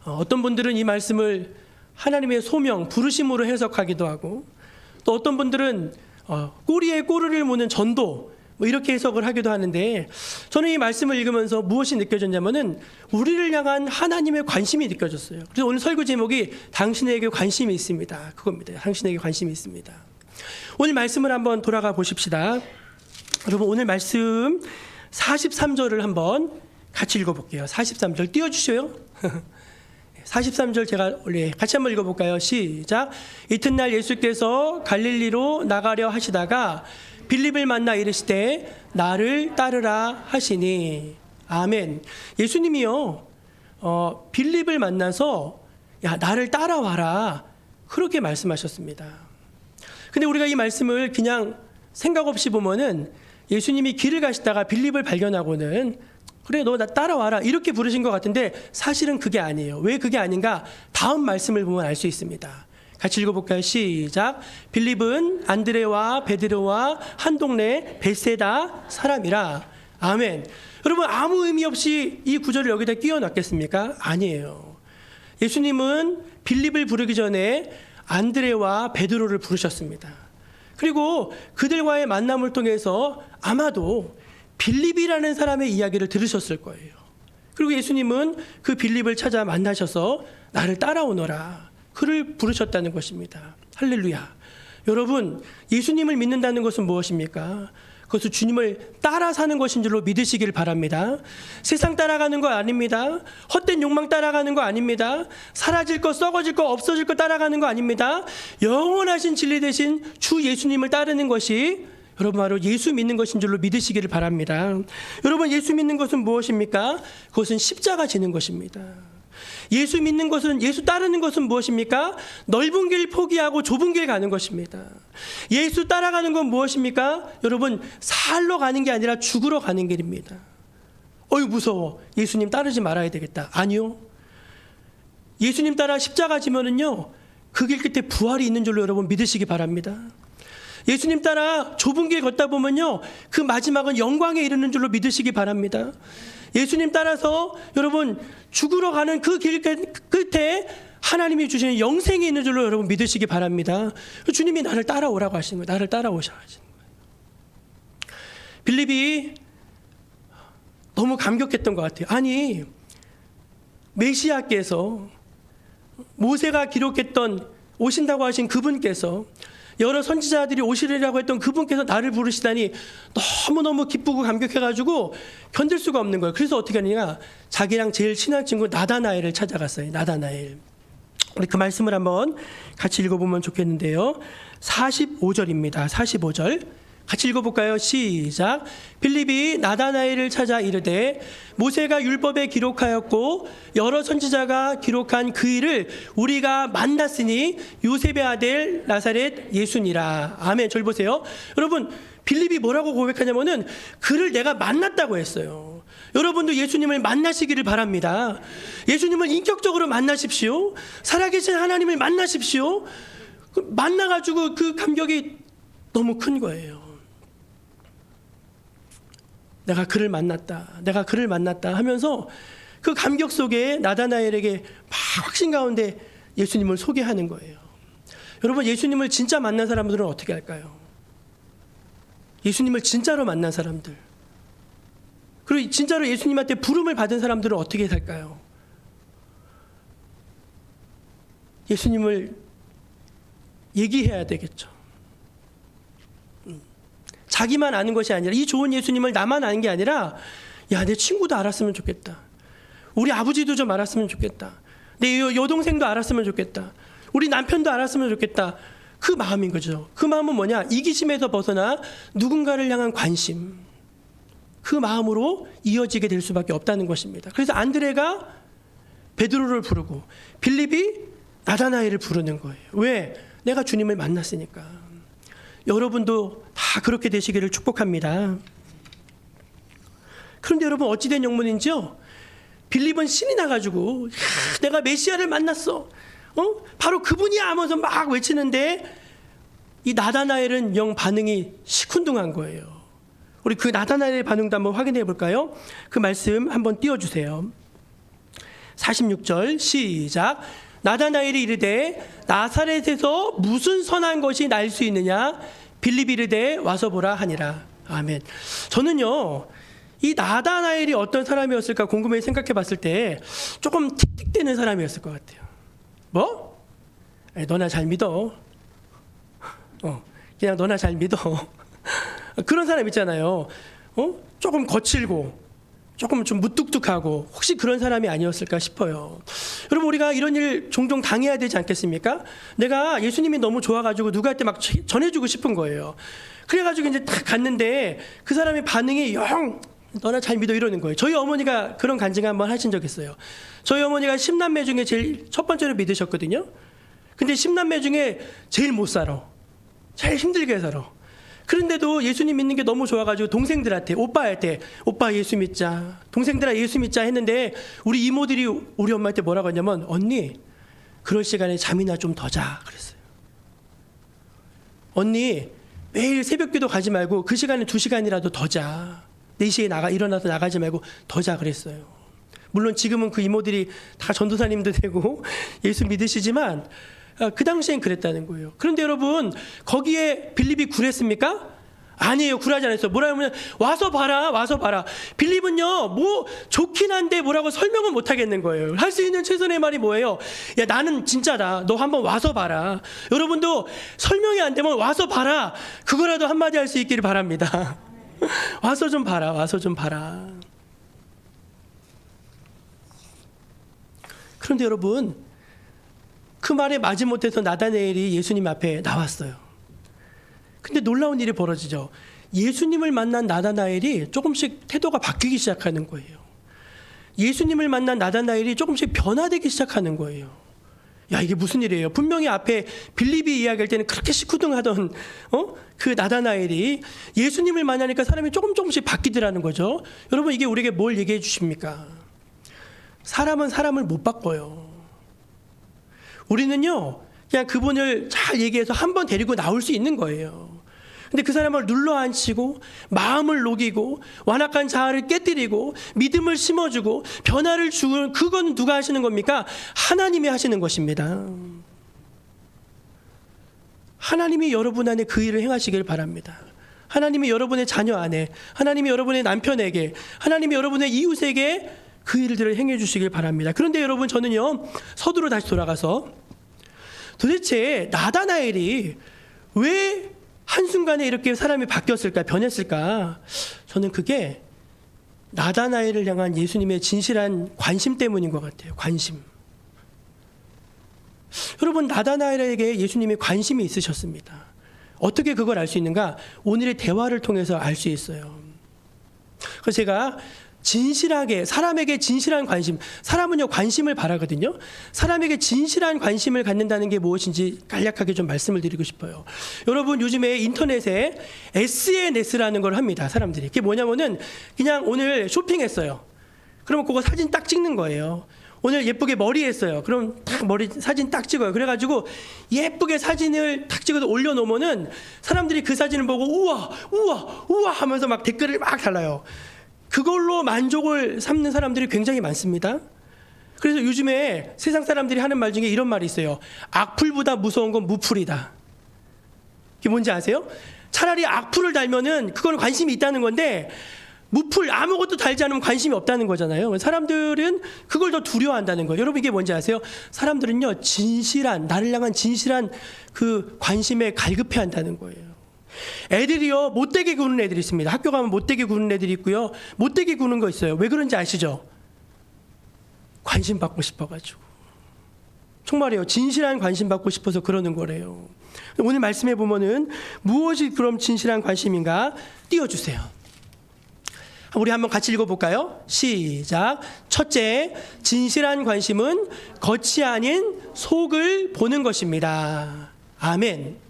어떤 분들은 이 말씀을 하나님의 소명, 부르심으로 해석하기도 하고, 또 어떤 분들은 꼬리에 꼬리를 무는 전도, 이렇게 해석을 하기도 하는데, 저는 이 말씀을 읽으면서 무엇이 느껴졌냐면은 우리를 향한 하나님의 관심이 느껴졌어요. 그래서 오늘 설교 제목이 당신에게 관심이 있습니다. 그겁니다. 당신에게 관심이 있습니다. 오늘 말씀을 한번 돌아가 보십시다. 여러분, 오늘 말씀 43절을 한번 같이 읽어볼게요. 43절 띄워주셔요. 43절 제가 같이 한번 읽어볼까요? 시작. 이튿날 예수께서 갈릴리로 나가려 하시다가 빌립을 만나 이르시되 나를 따르라 하시니. 아멘. 예수님이요, 빌립을 만나서 야, 나를 따라와라, 그렇게 말씀하셨습니다. 근데 우리가 이 말씀을 그냥 생각 없이 보면은 예수님이 길을 가시다가 빌립을 발견하고는 그래, 너 나 따라와라, 이렇게 부르신 것 같은데 사실은 그게 아니에요. 왜 그게 아닌가? 다음 말씀을 보면 알 수 있습니다. 같이 읽어볼까요? 시작. 빌립은 안드레와 베드로와 한 동네 벳세다 사람이라. 아멘. 여러분, 아무 의미 없이 이 구절을 여기다 끼워 놨겠습니까? 아니에요. 예수님은 빌립을 부르기 전에 안드레와 베드로를 부르셨습니다. 그리고 그들과의 만남을 통해서 아마도 빌립이라는 사람의 이야기를 들으셨을 거예요. 그리고 예수님은 그 빌립을 찾아 만나셔서 나를 따라오너라 그를 부르셨다는 것입니다. 할렐루야. 여러분, 예수님을 믿는다는 것은 무엇입니까? 그것은 주님을 따라 사는 것인 줄로 믿으시길 바랍니다. 세상 따라가는 거 아닙니다. 헛된 욕망 따라가는 거 아닙니다. 사라질 거, 썩어질 거, 없어질 거 따라가는 거 아닙니다. 영원하신 진리 되신 주 예수님을 따르는 것이 여러분 바로 예수 믿는 것인 줄로 믿으시기를 바랍니다. 여러분, 예수 믿는 것은 무엇입니까? 그것은 십자가 지는 것입니다. 예수 믿는 것은, 예수 따르는 것은 무엇입니까? 넓은 길 포기하고 좁은 길 가는 것입니다. 예수 따라가는 건 무엇입니까? 여러분, 살러 가는 게 아니라 죽으러 가는 길입니다. 어이 무서워. 예수님 따르지 말아야 되겠다. 아니요. 예수님 따라 십자가 지면은요, 그 길 끝에 부활이 있는 줄로 여러분 믿으시기 바랍니다. 예수님 따라 좁은 길 걷다 보면요, 그 마지막은 영광에 이르는 줄로 믿으시기 바랍니다. 예수님 따라서 여러분 죽으러 가는 그 길 끝에 하나님이 주시는 영생이 있는 줄로 여러분 믿으시기 바랍니다. 주님이 나를 따라오라고 하시는 거예요. 나를 따라오셔 하시는 거예요. 빌립이 너무 감격했던 것 같아요. 아니, 메시아께서, 모세가 기록했던 오신다고 하신 그분께서, 여러 선지자들이 오시리라고 했던 그분께서 나를 부르시다니 너무너무 기쁘고 감격해가지고 견딜 수가 없는 거예요. 그래서 어떻게 하느냐, 자기랑 제일 친한 친구 나다나엘을 찾아갔어요. 나다나엘. 우리 그 말씀을 한번 같이 읽어보면 좋겠는데요. 45절입니다. 45절 같이 읽어볼까요? 시작. 빌립이 나다나엘을 찾아 이르되 모세가 율법에 기록하였고 여러 선지자가 기록한 그 일을 우리가 만났으니 요셉의 아들 나사렛 예수니라. 아멘. 절 보세요. 여러분, 빌립이 뭐라고 고백하냐면은 그를 내가 만났다고 했어요. 여러분도 예수님을 만나시기를 바랍니다. 예수님을 인격적으로 만나십시오. 살아계신 하나님을 만나십시오. 만나가지고 그 감격이 너무 큰 거예요. 내가 그를 만났다. 내가 그를 만났다 하면서 그 감격 속에 나다나엘에게 막 확신 가운데 예수님을 소개하는 거예요. 여러분, 예수님을 진짜 만난 사람들은 어떻게 할까요? 예수님을 진짜로 만난 사람들, 그리고 진짜로 예수님한테 부름을 받은 사람들은 어떻게 살까요? 예수님을 얘기해야 되겠죠. 자기만 아는 것이 아니라, 이 좋은 예수님을 나만 아는 게 아니라, 야, 내 친구도 알았으면 좋겠다. 우리 아버지도 좀 알았으면 좋겠다. 내 여동생도 알았으면 좋겠다. 우리 남편도 알았으면 좋겠다. 그 마음인 거죠. 그 마음은 뭐냐? 이기심에서 벗어나 누군가를 향한 관심. 그 마음으로 이어지게 될 수밖에 없다는 것입니다. 그래서 안드레가 베드로를 부르고 빌립이 나다나엘을 부르는 거예요. 왜? 내가 주님을 만났으니까. 여러분도 다 그렇게 되시기를 축복합니다. 그런데 여러분, 어찌된 영문인지요? 빌립은 신이 나가지고 내가 메시아를 만났어, 바로 그분이야 하면서 막 외치는데 이 나다나엘은 영 반응이 시큰둥한 거예요. 우리 그 나다나엘의 반응도 한번 확인해 볼까요? 그 말씀 한번 띄워주세요. 46절 시작. 나다나엘이 이르되 나사렛에서 무슨 선한 것이 날 수 있느냐? 빌립이 이르되 와서 보라 하니라. 아멘. 저는요, 이 나다나엘이 어떤 사람이었을까 궁금해 생각해 봤을 때 조금 틱틱대는 사람이었을 것 같아요. 뭐? 너나 잘 믿어. 그냥 너나 잘 믿어. 그런 사람 있잖아요. 조금 거칠고 조금 좀 무뚝뚝하고, 혹시 그런 사람이 아니었을까 싶어요. 여러분, 우리가 이런 일 종종 당해야 되지 않겠습니까? 내가 예수님이 너무 좋아가지고 누구한테 막 전해주고 싶은 거예요. 그래가지고 이제 딱 갔는데 그 사람의 반응이 영 너나 잘 믿어 이러는 거예요. 저희 어머니가 그런 간증 한번 하신 적 있어요. 저희 어머니가 10남매 중에 제일 첫 번째로 믿으셨거든요. 근데 10남매 중에 제일 못 살아. 제일 힘들게 살아. 그런데도 예수님 믿는 게 너무 좋아가지고 동생들한테, 오빠한테, 오빠 예수 믿자, 동생들아 예수 믿자 했는데 우리 이모들이 우리 엄마한테 뭐라고 했냐면, 언니 그럴 시간에 잠이나 좀 더 자 그랬어요. 언니 매일 새벽기도 가지 말고 그 시간에 2시간이라도 더 자. 4시에 일어나서 나가지 말고 더 자 그랬어요. 물론 지금은 그 이모들이 다 전도사님도 되고 예수 믿으시지만 그 당시엔 그랬다는 거예요. 그런데 여러분, 거기에 빌립이 굴했습니까? 아니에요. 굴하지 않았어요. 뭐라 하면 와서 봐라. 와서 봐라. 빌립은요. 뭐 좋긴 한데 뭐라고 설명은 못 하겠는 거예요. 할 수 있는 최선의 말이 뭐예요? 야, 나는 진짜다. 너 한번 와서 봐라. 여러분도 설명이 안 되면 와서 봐라. 그거라도 한마디 할 수 있기를 바랍니다. 와서 좀 봐라. 와서 좀 봐라. 그런데 여러분, 그 말에 마지못해서 나다나엘이 예수님 앞에 나왔어요. 근데 놀라운 일이 벌어지죠. 예수님을 만난 나다나엘이 조금씩 태도가 바뀌기 시작하는 거예요. 예수님을 만난 나다나엘이 조금씩 변화되기 시작하는 거예요. 야, 이게 무슨 일이에요? 분명히 앞에 빌립이 이야기할 때는 그렇게 시큰둥하던 그 나다나엘이 예수님을 만나니까 사람이 조금씩 바뀌더라는 거죠. 여러분, 이게 우리에게 뭘 얘기해 주십니까? 사람은 사람을 못 바꿔요. 우리는요, 그냥 그분을 잘 얘기해서 한번 데리고 나올 수 있는 거예요. 근데 그 사람을 눌러앉히고 마음을 녹이고 완악한 자아를 깨뜨리고 믿음을 심어주고 변화를 주는, 그건 누가 하시는 겁니까? 하나님이 하시는 것입니다. 하나님이 여러분 안에 그 일을 행하시길 바랍니다. 하나님이 여러분의 자녀 안에, 하나님이 여러분의 남편에게, 하나님이 여러분의 이웃에게 그 일들을 행해 주시길 바랍니다. 그런데 여러분, 저는요, 서두로 다시 돌아가서 도대체 나다나엘이 왜 한순간에 이렇게 사람이 바뀌었을까, 변했을까? 저는 그게 나다나엘을 향한 예수님의 진실한 관심 때문인 것 같아요. 관심. 여러분, 나다나엘에게 예수님이 관심이 있으셨습니다. 어떻게 그걸 알 수 있는가? 오늘의 대화를 통해서 알 수 있어요. 그래서 제가 진실하게, 사람에게 진실한 관심, 사람은요 관심을 바라거든요. 사람에게 진실한 관심을 갖는다는 게 무엇인지 간략하게 좀 말씀을 드리고 싶어요. 여러분, 요즘에 인터넷에 SNS라는 걸 합니다. 사람들이. 그게 뭐냐면은 그냥 오늘 쇼핑했어요. 그러면 그거 사진 딱 찍는 거예요. 오늘 예쁘게 머리 했어요. 그럼 딱 머리 사진 딱 찍어요. 그래가지고 예쁘게 사진을 딱 찍어서 올려놓으면은 사람들이 그 사진을 보고 우와 우와 우와 하면서 막 댓글을 막 달아요. 그걸로 만족을 삼는 사람들이 굉장히 많습니다. 그래서 요즘에 세상 사람들이 하는 말 중에 이런 말이 있어요. 악플보다 무서운 건 무플이다. 이게 뭔지 아세요? 차라리 악플을 달면은 그건 관심이 있다는 건데, 무플 아무것도 달지 않으면 관심이 없다는 거잖아요. 사람들은 그걸 더 두려워한다는 거예요. 여러분, 이게 뭔지 아세요? 사람들은요, 진실한, 나를 향한 진실한 그 관심에 갈급해한다는 거예요. 애들이요, 못되게 구는 애들이 있습니다. 학교 가면 못되게 구는 애들이 있고요, 못되게 구는 거 있어요. 왜 그런지 아시죠? 관심 받고 싶어가지고. 정말이에요. 진실한 관심 받고 싶어서 그러는 거래요. 오늘 말씀해 보면은 무엇이 그럼 진실한 관심인가? 띄워주세요. 우리 한번 같이 읽어볼까요? 시작. 첫째, 진실한 관심은 겉이 아닌 속을 보는 것입니다. 아멘.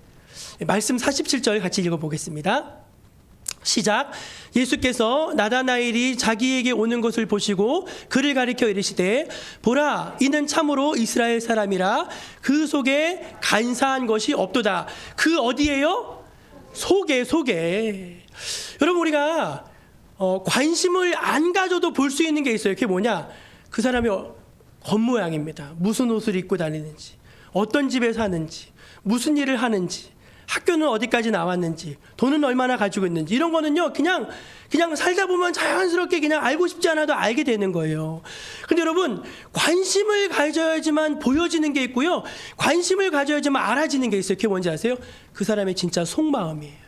말씀 47절 같이 읽어보겠습니다. 시작. 예수께서 나다나엘이 자기에게 오는 것을 보시고 그를 가리켜 이르시되, 보라, 이는 참으로 이스라엘 사람이라 그 속에 간사한 것이 없도다. 그 어디예요? 속에. 여러분, 우리가 관심을 안 가져도 볼 수 있는 게 있어요. 그게 뭐냐? 그 사람의 겉모양입니다. 무슨 옷을 입고 다니는지, 어떤 집에 사는지, 무슨 일을 하는지, 학교는 어디까지 나왔는지, 돈은 얼마나 가지고 있는지, 이런 거는요 그냥 살다 보면 자연스럽게 그냥 알고 싶지 않아도 알게 되는 거예요. 근데 여러분, 관심을 가져야지만 보여지는 게 있고요, 관심을 가져야지만 알아지는 게 있어요. 그게 뭔지 아세요? 그 사람의 진짜 속마음이에요.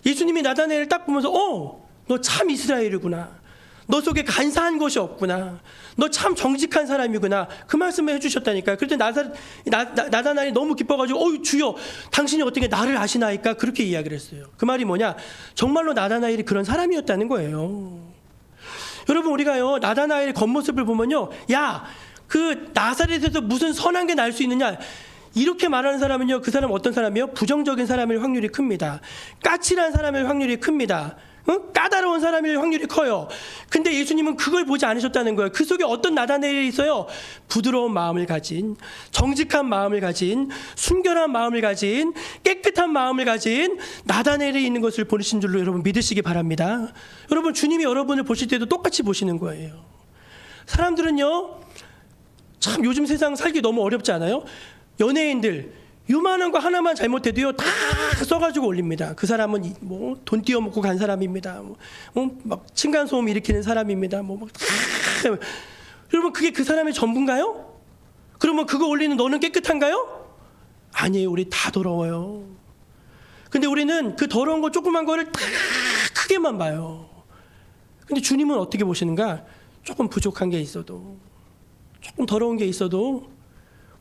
예수님이 나다나엘을 딱 보면서 너 참 이스라엘이구나, 너 속에 간사한 것이 없구나, 너 참 정직한 사람이구나, 그 말씀을 해주셨다니까요. 그때 나다나엘이 너무 기뻐가지고 주여, 당신이 어떻게 나를 아시나이까, 그렇게 이야기를 했어요. 그 말이 뭐냐? 정말로 나다나엘이 그런 사람이었다는 거예요. 여러분, 우리가요 나다나엘의 겉모습을 보면요, 야, 그 나사렛에서 무슨 선한 게 날 수 있느냐, 이렇게 말하는 사람은요, 그 사람 어떤 사람이요? 부정적인 사람일 확률이 큽니다. 까칠한 사람일 확률이 큽니다. 까다로운 사람일 확률이 커요. 근데 예수님은 그걸 보지 않으셨다는 거예요. 그 속에 어떤 나다나엘이 있어요? 부드러운 마음을 가진, 정직한 마음을 가진, 순결한 마음을 가진, 깨끗한 마음을 가진 나다나엘이 있는 것을 보신 줄로 여러분 믿으시기 바랍니다. 여러분, 주님이 여러분을 보실 때도 똑같이 보시는 거예요. 사람들은요, 참 요즘 세상 살기 너무 어렵지 않아요? 연예인들, 요만한 거 하나만 잘못해도요 다 써가지고 올립니다. 그 사람은 뭐 돈 띄어먹고 간 사람입니다. 막 층간 소음 일으키는 사람입니다. 여러분 그게 그 사람의 전부인가요? 그러면 그거 올리는 너는 깨끗한가요? 아니에요. 우리 다 더러워요. 근데 우리는 그 더러운 거 조그만 거를 다 크게만 봐요. 근데 주님은 어떻게 보시는가? 조금 부족한 게 있어도, 조금 더러운 게 있어도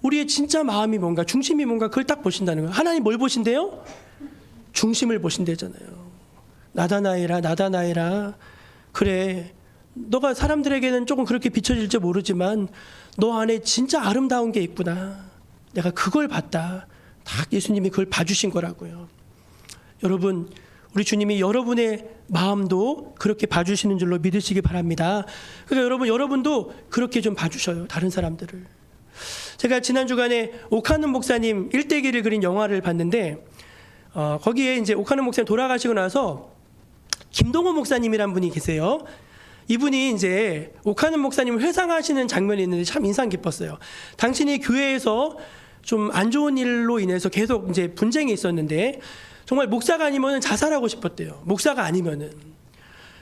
우리의 진짜 마음이 뭔가, 중심이 뭔가 그걸 딱 보신다는 거예요. 하나님 뭘 보신대요? 중심을 보신대잖아요. 나다나이라 나다나이라. 그래, 너가 사람들에게는 조금 그렇게 비춰질지 모르지만 너 안에 진짜 아름다운 게 있구나. 내가 그걸 봤다. 딱 예수님이 그걸 봐주신 거라고요. 여러분, 우리 주님이 여러분의 마음도 그렇게 봐주시는 줄로 믿으시기 바랍니다. 그러니까 여러분도 그렇게 좀 봐주셔요. 다른 사람들을. 제가 지난 주간에 오카는 목사님 일대기를 그린 영화를 봤는데 거기에 이제 오카는 목사님 돌아가시고 나서 김동호 목사님이란 분이 계세요. 이분이 이제 오카는 목사님을 회상하시는 장면이 있는데 참 인상 깊었어요. 당신이 교회에서 좀 안 좋은 일로 인해서 계속 이제 분쟁이 있었는데 정말 목사가 아니면 자살하고 싶었대요. 목사가 아니면은.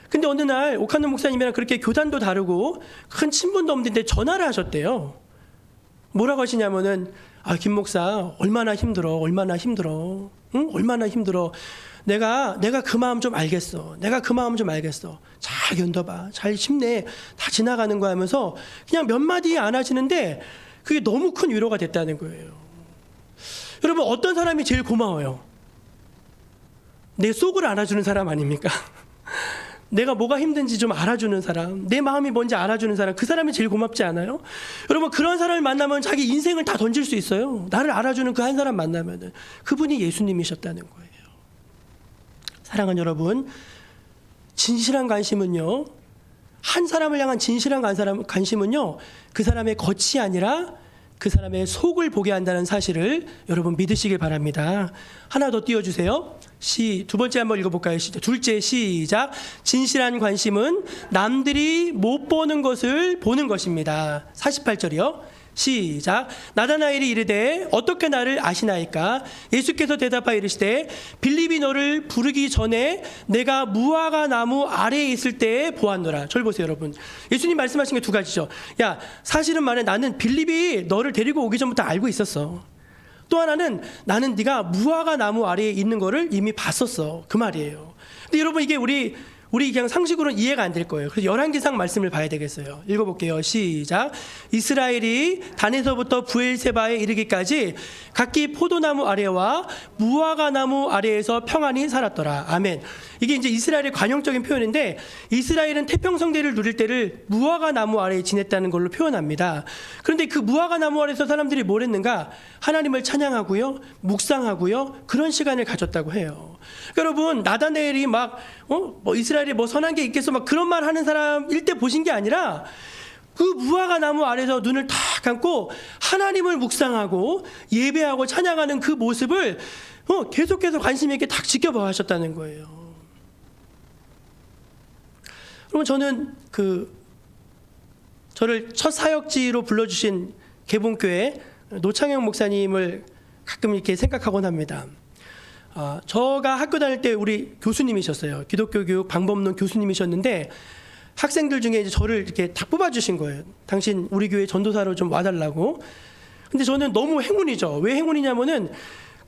근데 어느 날 오카는 목사님이랑 그렇게 교단도 다르고 큰 친분도 없는데 전화를 하셨대요. 뭐라고 하시냐면은 김 목사 얼마나 힘들어. 응? 얼마나 힘들어. 내가 그 마음 좀 알겠어. 잘 견뎌봐. 잘 힘내. 다 지나가는 거야 하면서 그냥 몇 마디 안 하시는데 그게 너무 큰 위로가 됐다는 거예요. 여러분 어떤 사람이 제일 고마워요? 내 속을 알아주는 사람 아닙니까? 내가 뭐가 힘든지 좀 알아주는 사람, 내 마음이 뭔지 알아주는 사람, 그 사람이 제일 고맙지 않아요? 여러분 그런 사람을 만나면 자기 인생을 다 던질 수 있어요. 나를 알아주는 그 한 사람 만나면은 그분이 예수님이셨다는 거예요. 사랑하는 여러분, 진실한 관심은요, 한 사람을 향한 진실한 관심은요, 그 사람의 겉이 아니라 그 사람의 속을 보게 한다는 사실을 여러분 믿으시길 바랍니다. 하나 더 띄워주세요. 두 번째 한번 읽어볼까요? 둘째 시작. 진실한 관심은 남들이 못 보는 것을 보는 것입니다. 48절이요. 시작. 나다나엘이 이르되 어떻게 나를 아시나이까? 예수께서 대답하여 이르시되 빌립이 너를 부르기 전에 내가 무화과 나무 아래에 있을 때에 보았노라. 저를 보세요 여러분. 예수님 말씀하신 게 두 가지죠. 야, 사실은 말해 나는 빌립이 너를 데리고 오기 전부터 알고 있었어. 또 하나는 나는 네가 무화과 나무 아래에 있는 거를 이미 봤었어. 그 말이에요. 근데 여러분 이게 우리 그냥 상식으로는 이해가 안 될 거예요. 그래서 열왕기상 말씀을 봐야 되겠어요. 읽어볼게요. 시작. 이스라엘이 단에서부터 부엘세바에 이르기까지 각기 포도나무 아래와 무화과 나무 아래에서 평안히 살았더라. 아멘. 이게 이제 이스라엘의 관용적인 표현인데 이스라엘은 태평성대를 누릴 때를 무화과 나무 아래에 지냈다는 걸로 표현합니다. 그런데 그 무화과 나무 아래에서 사람들이 뭘 했는가? 하나님을 찬양하고요, 묵상하고요, 그런 시간을 가졌다고 해요. 그러니까 여러분 나다나엘이 막 이스라엘에 뭐 선한 게 있겠어 막 그런 말 하는 사람일 때 보신 게 아니라 그 무화과 나무 아래서 눈을 탁 감고 하나님을 묵상하고 예배하고 찬양하는 그 모습을 계속해서 관심 있게 딱 지켜봐 하셨다는 거예요. 그러면 저는 저를 첫 사역지로 불러주신 개봉교회 노창영 목사님을 가끔 이렇게 생각하곤 합니다. 저가 학교 다닐 때 우리 교수님이셨어요. 기독교 교육 방법론 교수님이셨는데 학생들 중에 이제 저를 이렇게 딱 뽑아주신 거예요. 당신 우리 교회 전도사로 좀 와달라고. 근데 저는 너무 행운이죠. 왜 행운이냐면은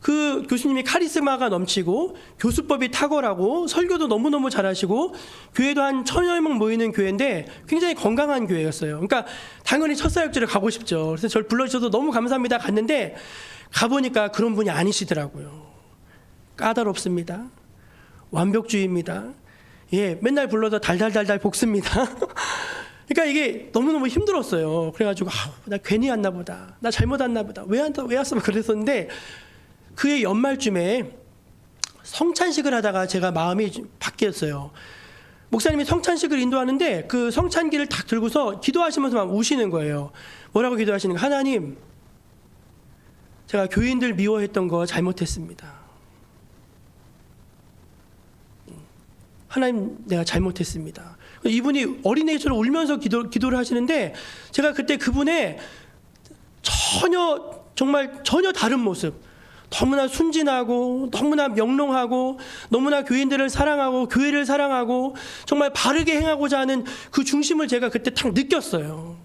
그 교수님이 카리스마가 넘치고 교수법이 탁월하고 설교도 너무너무 잘하시고 교회도 한 1000여 명 모이는 교회인데 굉장히 건강한 교회였어요. 그러니까 당연히 첫 사역지를 가고 싶죠. 그래서 저를 불러주셔서 너무 감사합니다 갔는데 가보니까 그런 분이 아니시더라고요. 까다롭습니다. 완벽주의입니다. 예, 맨날 불러서 달달달달 볶습니다. 그러니까 이게 너무너무 힘들었어요. 그래가지고 나 괜히 왔나 보다. 나 잘못 왔나 보다. 왜 왔어? 그랬었는데 그해 연말쯤에 성찬식을 하다가 제가 마음이 바뀌었어요. 목사님이 성찬식을 인도하는데 그 성찬기를 딱 들고서 기도하시면서 막 우시는 거예요. 뭐라고 기도하시는가? 하나님, 제가 교인들 미워했던 거 잘못했습니다. 하나님, 내가 잘못했습니다. 이분이 어린애처럼 울면서 기도를 하시는데 제가 그때 그분의 전혀 다른 모습, 너무나 순진하고 너무나 명롱하고 너무나 교인들을 사랑하고 교회를 사랑하고 정말 바르게 행하고자 하는 그 중심을 제가 그때 딱 느꼈어요.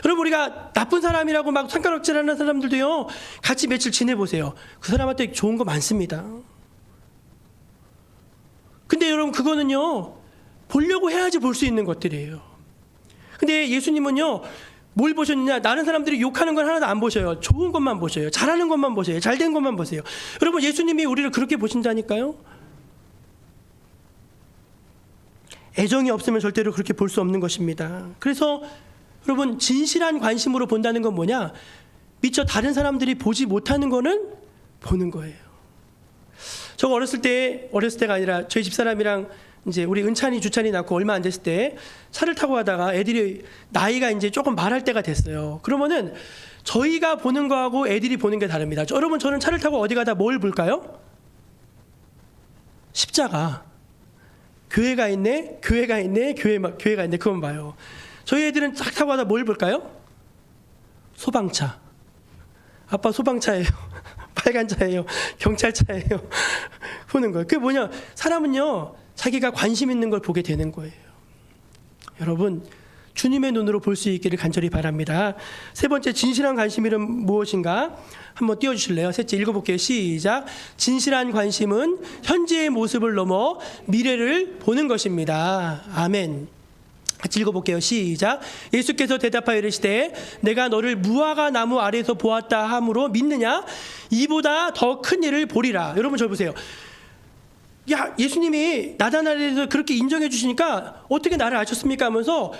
여러분, 우리가 나쁜 사람이라고 막 손가락질하는 사람들도요, 같이 며칠 지내보세요. 그 사람한테 좋은 거 많습니다. 근데 여러분, 그거는요, 보려고 해야지 볼 수 있는 것들이에요. 근데 예수님은요, 뭘 보셨느냐? 다른 사람들이 욕하는 건 하나도 안 보셔요. 좋은 것만 보셔요. 잘하는 것만 보세요. 잘된 것만 보세요. 여러분, 예수님이 우리를 그렇게 보신다니까요. 애정이 없으면 절대로 그렇게 볼 수 없는 것입니다. 그래서 여러분, 진실한 관심으로 본다는 건 뭐냐? 미처 다른 사람들이 보지 못하는 거는 보는 거예요. 저 어렸을 때가 아니라 저희 집사람이랑 이제 우리 은찬이 주찬이 낳고 얼마 안 됐을 때 차를 타고 가다가 애들이 나이가 이제 조금 말할 때가 됐어요. 그러면은 저희가 보는 거하고 애들이 보는 게 다릅니다. 여러분, 저는 차를 타고 어디 가다 뭘 볼까요? 십자가. 교회가 있네, 교회가 있네, 교회가 있네, 그건 봐요. 저희 애들은 쫙 타고 가다 뭘 볼까요? 소방차. 아빠 소방차예요. 빨간 차예요. 경찰차예요. 보는 거예요. 그게 뭐냐? 사람은요, 자기가 관심 있는 걸 보게 되는 거예요. 여러분, 주님의 눈으로 볼 수 있기를 간절히 바랍니다. 세 번째, 진실한 관심은 무엇인가? 한번 띄워주실래요? 셋째, 읽어볼게요. 시작. 진실한 관심은 현재의 모습을 넘어 미래를 보는 것입니다. 아멘. 같이 읽어볼게요. 시작. 예수께서 대답하여 이르시되 내가 너를 무화과 나무 아래에서 보았다 함으로 믿느냐? 이보다 더 큰 일을 보리라. 여러분, 저 보세요. 야, 예수님이 나다나엘에서 그렇게 인정해 주시니까 어떻게 나를 아셨습니까? 하면서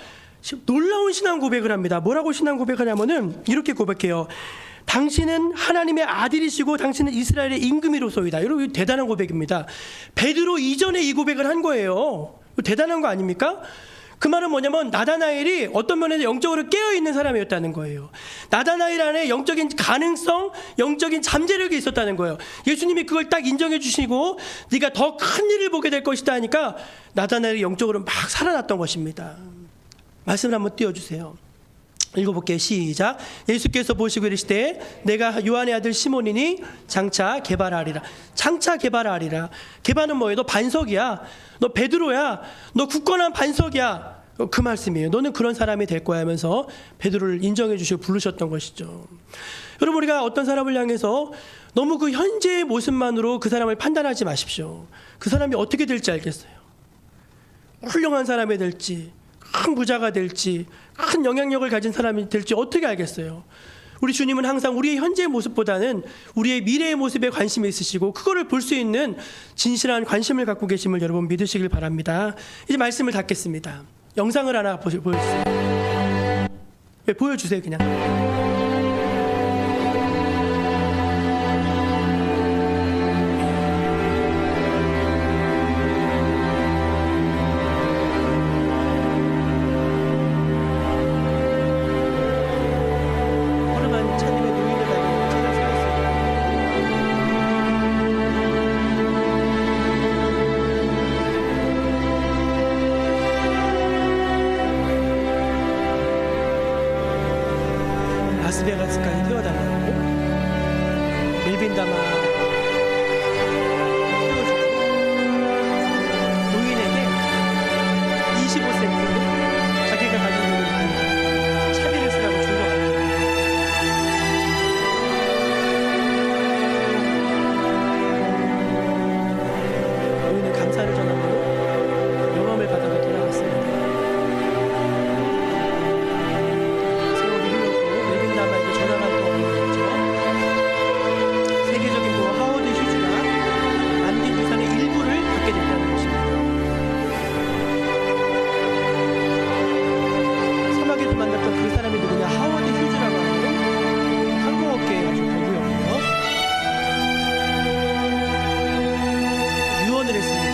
놀라운 신앙 고백을 합니다. 뭐라고 신앙 고백하냐면은 이렇게 고백해요. 당신은 하나님의 아들이시고 당신은 이스라엘의 임금이로소이다. 여러분, 이거 대단한 고백입니다. 베드로 이전에 이 고백을 한 거예요. 대단한 거 아닙니까? 그 말은 뭐냐면 나다나엘이 어떤 면에서 영적으로 깨어있는 사람이었다는 거예요. 나다나엘 안에 영적인 가능성, 영적인 잠재력이 있었다는 거예요. 예수님이 그걸 딱 인정해 주시고 네가 더 큰 일을 보게 될 것이다 하니까 나다나엘이 영적으로 막 살아났던 것입니다. 말씀을 한번 띄워주세요. 읽어볼게요. 시작. 예수께서 보시고 이르시되 내가 요한의 아들 시몬이니 장차 개발하리라. 장차 개발하리라. 개발은 뭐예요? 너 반석이야. 너 베드로야. 너 굳건한 반석이야. 그 말씀이에요. 너는 그런 사람이 될 거야 하면서 베드로를 인정해 주시고 부르셨던 것이죠. 여러분, 우리가 어떤 사람을 향해서 너무 그 현재의 모습만으로 그 사람을 판단하지 마십시오. 그 사람이 어떻게 될지 알겠어요. 훌륭한 사람이 될지, 큰 부자가 될지, 큰 영향력을 가진 사람이 될지 어떻게 알겠어요? 우리 주님은 항상 우리의 현재의 모습보다는 우리의 미래의 모습에 관심이 있으시고 그거를 볼 수 있는 진실한 관심을 갖고 계심을 여러분 믿으시길 바랍니다. 이제 말씀을 닫겠습니다. 영상을 하나 보여주세요. 네, 보여주세요. 그냥. 허름한 차님의 노인을 가지고 차를 세웠습니다. 라스베가스까지 태워달라고 멜빈 다마 태워주고 노인에게 25센트 자기가 가지고 있는 차비를 쓰라고 준 것 같아요. 노인은 감사를 전하고 영험을 받아서 돌아갔습니다. 세월이 흘렀고 멜빈 다마에게 전화가 또 오는 거죠. 세계적인 뭐 하워드 휴즈가 남긴 유산의 일부를 받게 됐다는 것입니다. 사막에서 만났던 그 사람이 누구냐? 하워드 휴즈라고 하는 항공업계의 아주 대부였고요. 유언을 했습니다.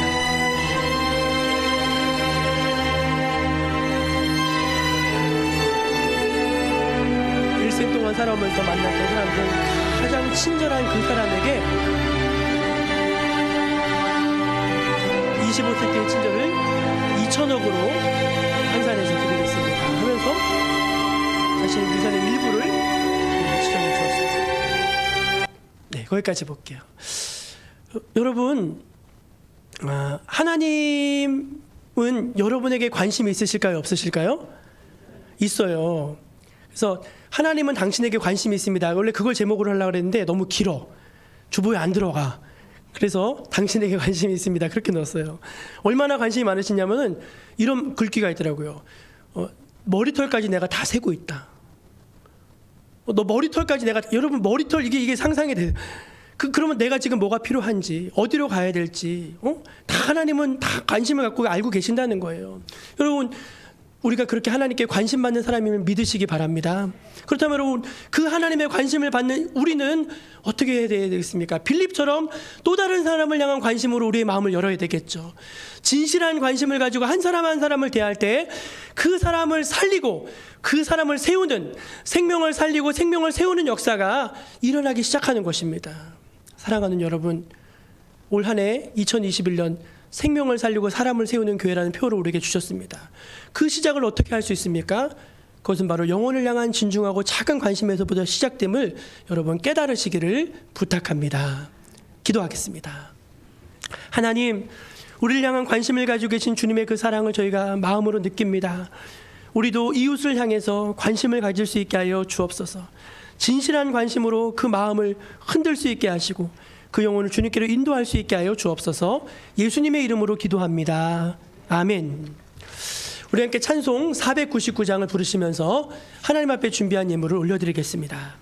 일생 동안 살아오면서 만났던 사람 중 가장 친절한 그 사람에게 25센트의 친절을 2천억으로 환산해서 드리겠습니다 하면서 자신의 유산의 일부를 지정해 주었습니다. 네, 거기까지 볼게요. 여러분, 하나님은 여러분에게 관심이 있으실까요? 없으실까요? 있어요. 그래서 하나님은 당신에게 관심이 있습니다. 원래 그걸 제목으로 하려고 했는데 너무 길어. 주보에 안 들어가. 그래서 당신에게 관심이 있습니다. 그렇게 넣었어요. 얼마나 관심이 많으시냐면은 이런 글귀가 있더라고요. 머리털까지 내가 다 세고 있다. 너 머리털까지 내가, 여러분 머리털 이게 상상이 돼요. 그러면 내가 지금 뭐가 필요한지, 어디로 가야 될지, 다 하나님은 다 관심을 갖고 알고 계신다는 거예요. 여러분, 우리가 그렇게 하나님께 관심 받는 사람임을 믿으시기 바랍니다. 그렇다면 여러분, 그 하나님의 관심을 받는 우리는 어떻게 해야 되겠습니까? 빌립처럼 또 다른 사람을 향한 관심으로 우리의 마음을 열어야 되겠죠. 진실한 관심을 가지고 한 사람 한 사람을 대할 때 그 사람을 살리고 그 사람을 세우는, 생명을 살리고 생명을 세우는 역사가 일어나기 시작하는 것입니다. 사랑하는 여러분, 올 한 해 2021년 생명을 살리고 사람을 세우는 교회라는 표를 우리에게 주셨습니다. 그 시작을 어떻게 할 수 있습니까? 그것은 바로 영혼을 향한 진중하고 작은 관심에서부터 시작됨을 여러분 깨달으시기를 부탁합니다. 기도하겠습니다. 하나님, 우리를 향한 관심을 가지고 계신 주님의 그 사랑을 저희가 마음으로 느낍니다. 우리도 이웃을 향해서 관심을 가질 수 있게 하여 주옵소서. 진실한 관심으로 그 마음을 흔들 수 있게 하시고 그 영혼을 주님께로 인도할 수 있게 하여 주옵소서. 예수님의 이름으로 기도합니다. 아멘. 우리 함께 찬송 499장을 부르시면서 하나님 앞에 준비한 예물을 올려드리겠습니다.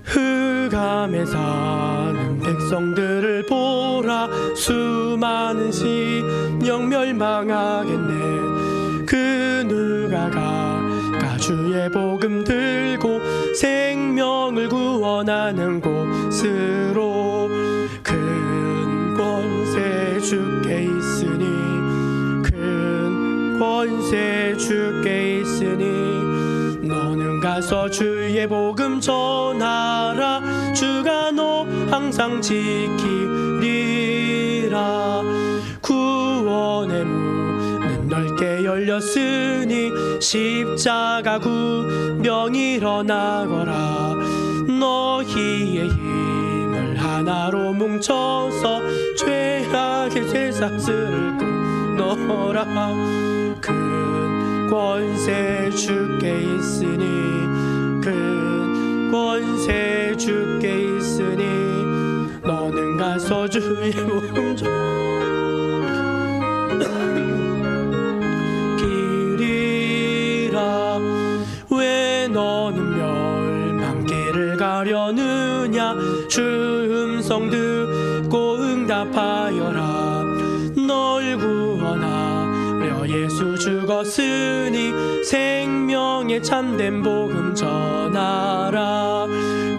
흑암에 사는 백성들을 보라. 수많은 심령 멸망하겠네. 그 누가가 주의 복음 들고 생명을 구원하는 곳으로 큰 권세 주께 있으니 큰 권세 주께 있으니 너는 가서 주의 복음 전하라. 주가 너 항상 지키리라. 구원의 문은 넓게 열렸으니 십자가 구명 일어나거라. 너희의 힘을 하나로 뭉쳐서 죄악의 쇠사슬을 끊어라. 큰 권세 주께 있으니 큰 권세 주께 있으니 너는 가서 주의 복음 길이라. 왜 너는 멸망길을 가려느냐. 주 음성 듣고 응답하여라. 널 구원하려 예수 죽었으니 생명의 참된 복음 전하라.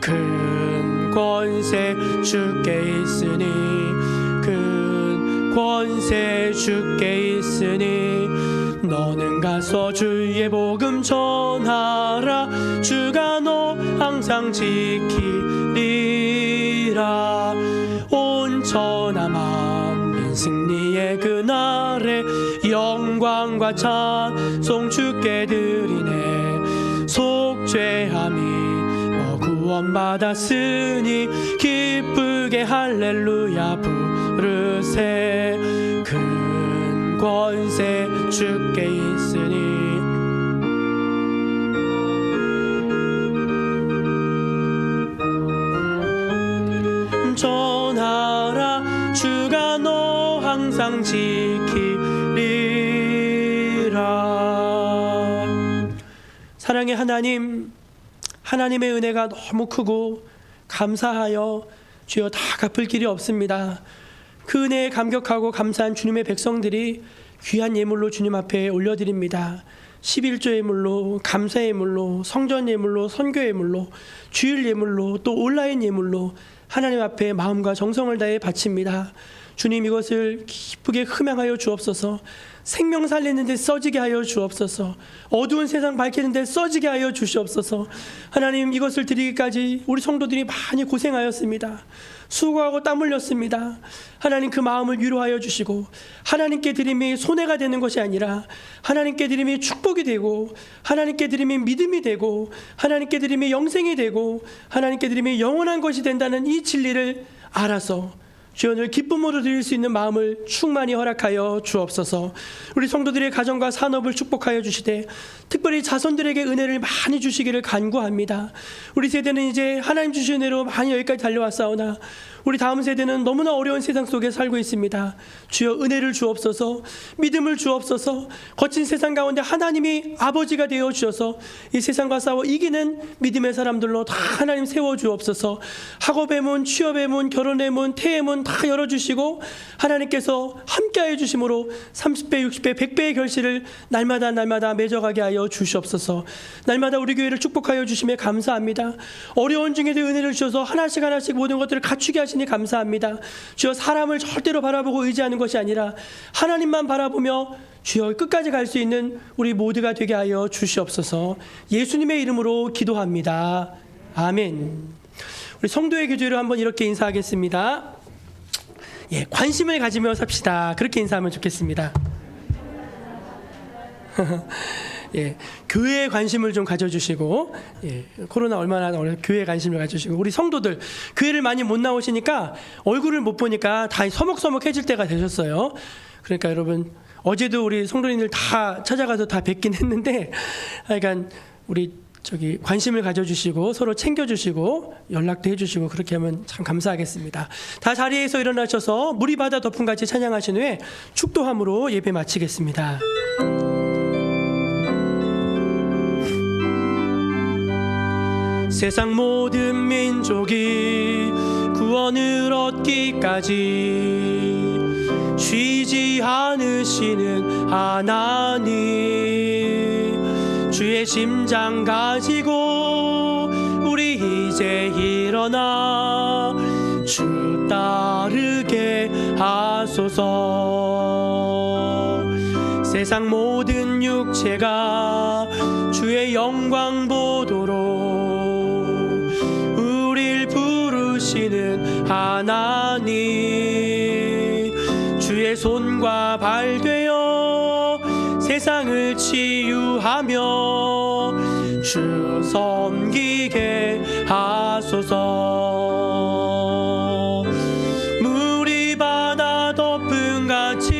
큰 권세 주께 있으니 큰 권세 주께 있으니 너는 가서 주의 복음 전하라. 주가 너 항상 지키리라. 온 천하 만민 승리의 그날에 영광과 찬송 주께 드리네. 속죄함이 구원받았으니 기쁘게 할렐루야 부르세. 큰 권세 주께 있으니 전하라. 주가 너 항상 지키리라. 사랑의 하나님, 하나님의 은혜가 너무 크고 감사하여 주여 다 갚을 길이 없습니다. 그 은혜에 감격하고 감사한 주님의 백성들이 귀한 예물로 주님 앞에 올려드립니다. 11조 예물로, 감사 예물로, 성전 예물로, 선교 예물로, 주일 예물로, 또 온라인 예물로 하나님 앞에 마음과 정성을 다해 바칩니다. 주님, 이것을 기쁘게 흠양하여 주옵소서. 생명 살리는 데 써지게 하여 주옵소서. 어두운 세상 밝히는 데 써지게 하여 주시옵소서. 하나님, 이것을 드리기까지 우리 성도들이 많이 고생하였습니다. 수고하고 땀 흘렸습니다. 하나님, 그 마음을 위로하여 주시고 하나님께 드림이 손해가 되는 것이 아니라 하나님께 드림이 축복이 되고 하나님께 드림이 믿음이 되고 하나님께 드림이 영생이 되고 하나님께 드림이 영원한 것이 된다는 이 진리를 알아서 주여 늘 기쁨으로 드릴 수 있는 마음을 충만히 허락하여 주옵소서. 우리 성도들의 가정과 산업을 축복하여 주시되 특별히 자손들에게 은혜를 많이 주시기를 간구합니다. 우리 세대는 이제 하나님 주신 은혜로 많이 여기까지 달려왔사오나 우리 다음 세대는 너무나 어려운 세상 속에 살고 있습니다. 주여 은혜를 주옵소서. 믿음을 주옵소서. 거친 세상 가운데 하나님이 아버지가 되어 주셔서 이 세상과 싸워 이기는 믿음의 사람들로 다 하나님 세워 주옵소서. 학업의 문, 취업의 문, 결혼의 문, 태의 문 다 열어주시고 하나님께서 함께하여 주심으로 30배, 60배, 100배의 결실을 날마다 맺어가게 하여 주시옵소서. 날마다 우리 교회를 축복하여 주심에 감사합니다. 어려운 중에도 은혜를 주셔서 하나씩 모든 것들을 갖추게 하시니 감사합니다. 주여, 사람을 절대로 바라보고 의지하는 것이 아니라 하나님만 바라보며 주여 끝까지 갈 수 있는 우리 모두가 되게 하여 주시옵소서. 예수님의 이름으로 기도합니다. 아멘. 우리 성도의 교제로 한번 이렇게 인사하겠습니다. 예, 관심을 가지며 삽시다. 그렇게 인사하면 좋겠습니다. 예, 교회에 관심을 좀 가져주시고, 예, 코로나 얼마나 어려 교회에 관심을 가져주시고, 우리 성도들 교회를 많이 못 나오시니까 얼굴을 못 보니까 다 서먹서먹해질 때가 되셨어요. 그러니까 여러분, 어제도 우리 성도님들 다 찾아가서 다 뵙긴 했는데, 하여간 우리 관심을 가져주시고 서로 챙겨주시고 연락도 해주시고 그렇게 하면 참 감사하겠습니다. 다 자리에서 일어나셔서 물이 바다 덮음같이 찬양하신 후에 축도함으로 예배 마치겠습니다. 세상 모든 민족이 구원을 얻기까지 쉬지 않으시는 하나님, 주의 심장 가지고 우리 이제 일어나 주 따르게 하소서. 세상 모든 육체가 주의 영광 보도록 우릴 부르시는 하나님, 주의 손과 발 되어 세상을 치유하며 주 섬기게 하소서. 물이 바다 덮음같이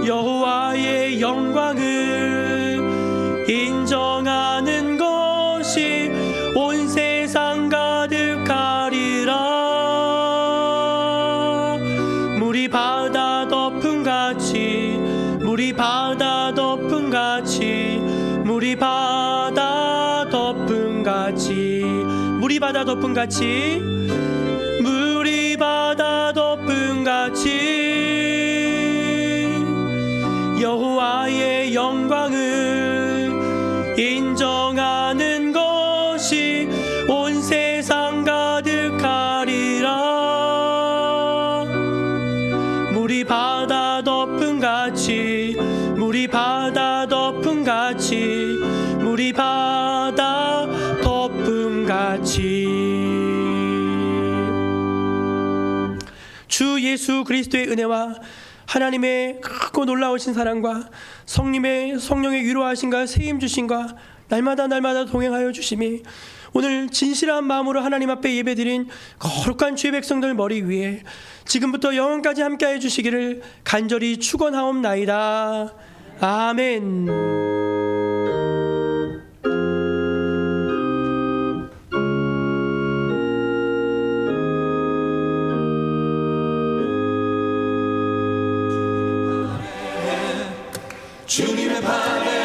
여호와의 영광을 인정하는 것이 온 세상 가득하리라. 물이 바다 덮음같이, 물이 바다 덮음같이, 물이 바다 덮음같이, 물이 바다 덮음같이, 물이 바다 덮음같이 여호와의 영광을 인정하는 것이 온 세상 가득하리라. 물이 바다 덮음같이, 물이 바다 덮음같이, 물이 바다 덮음같이. 주 예수 그리스도의 은혜와 하나님의 크고 놀라우신 사랑과 성령의 위로하심과 세임 주심과 날마다 동행하여 주심이 오늘 진실한 마음으로 하나님 앞에 예배드린 거룩한 주의 백성들 머리 위에 지금부터 영원까지 함께해 주시기를 간절히 축원하옵나이다. 아멘. 주님의 발에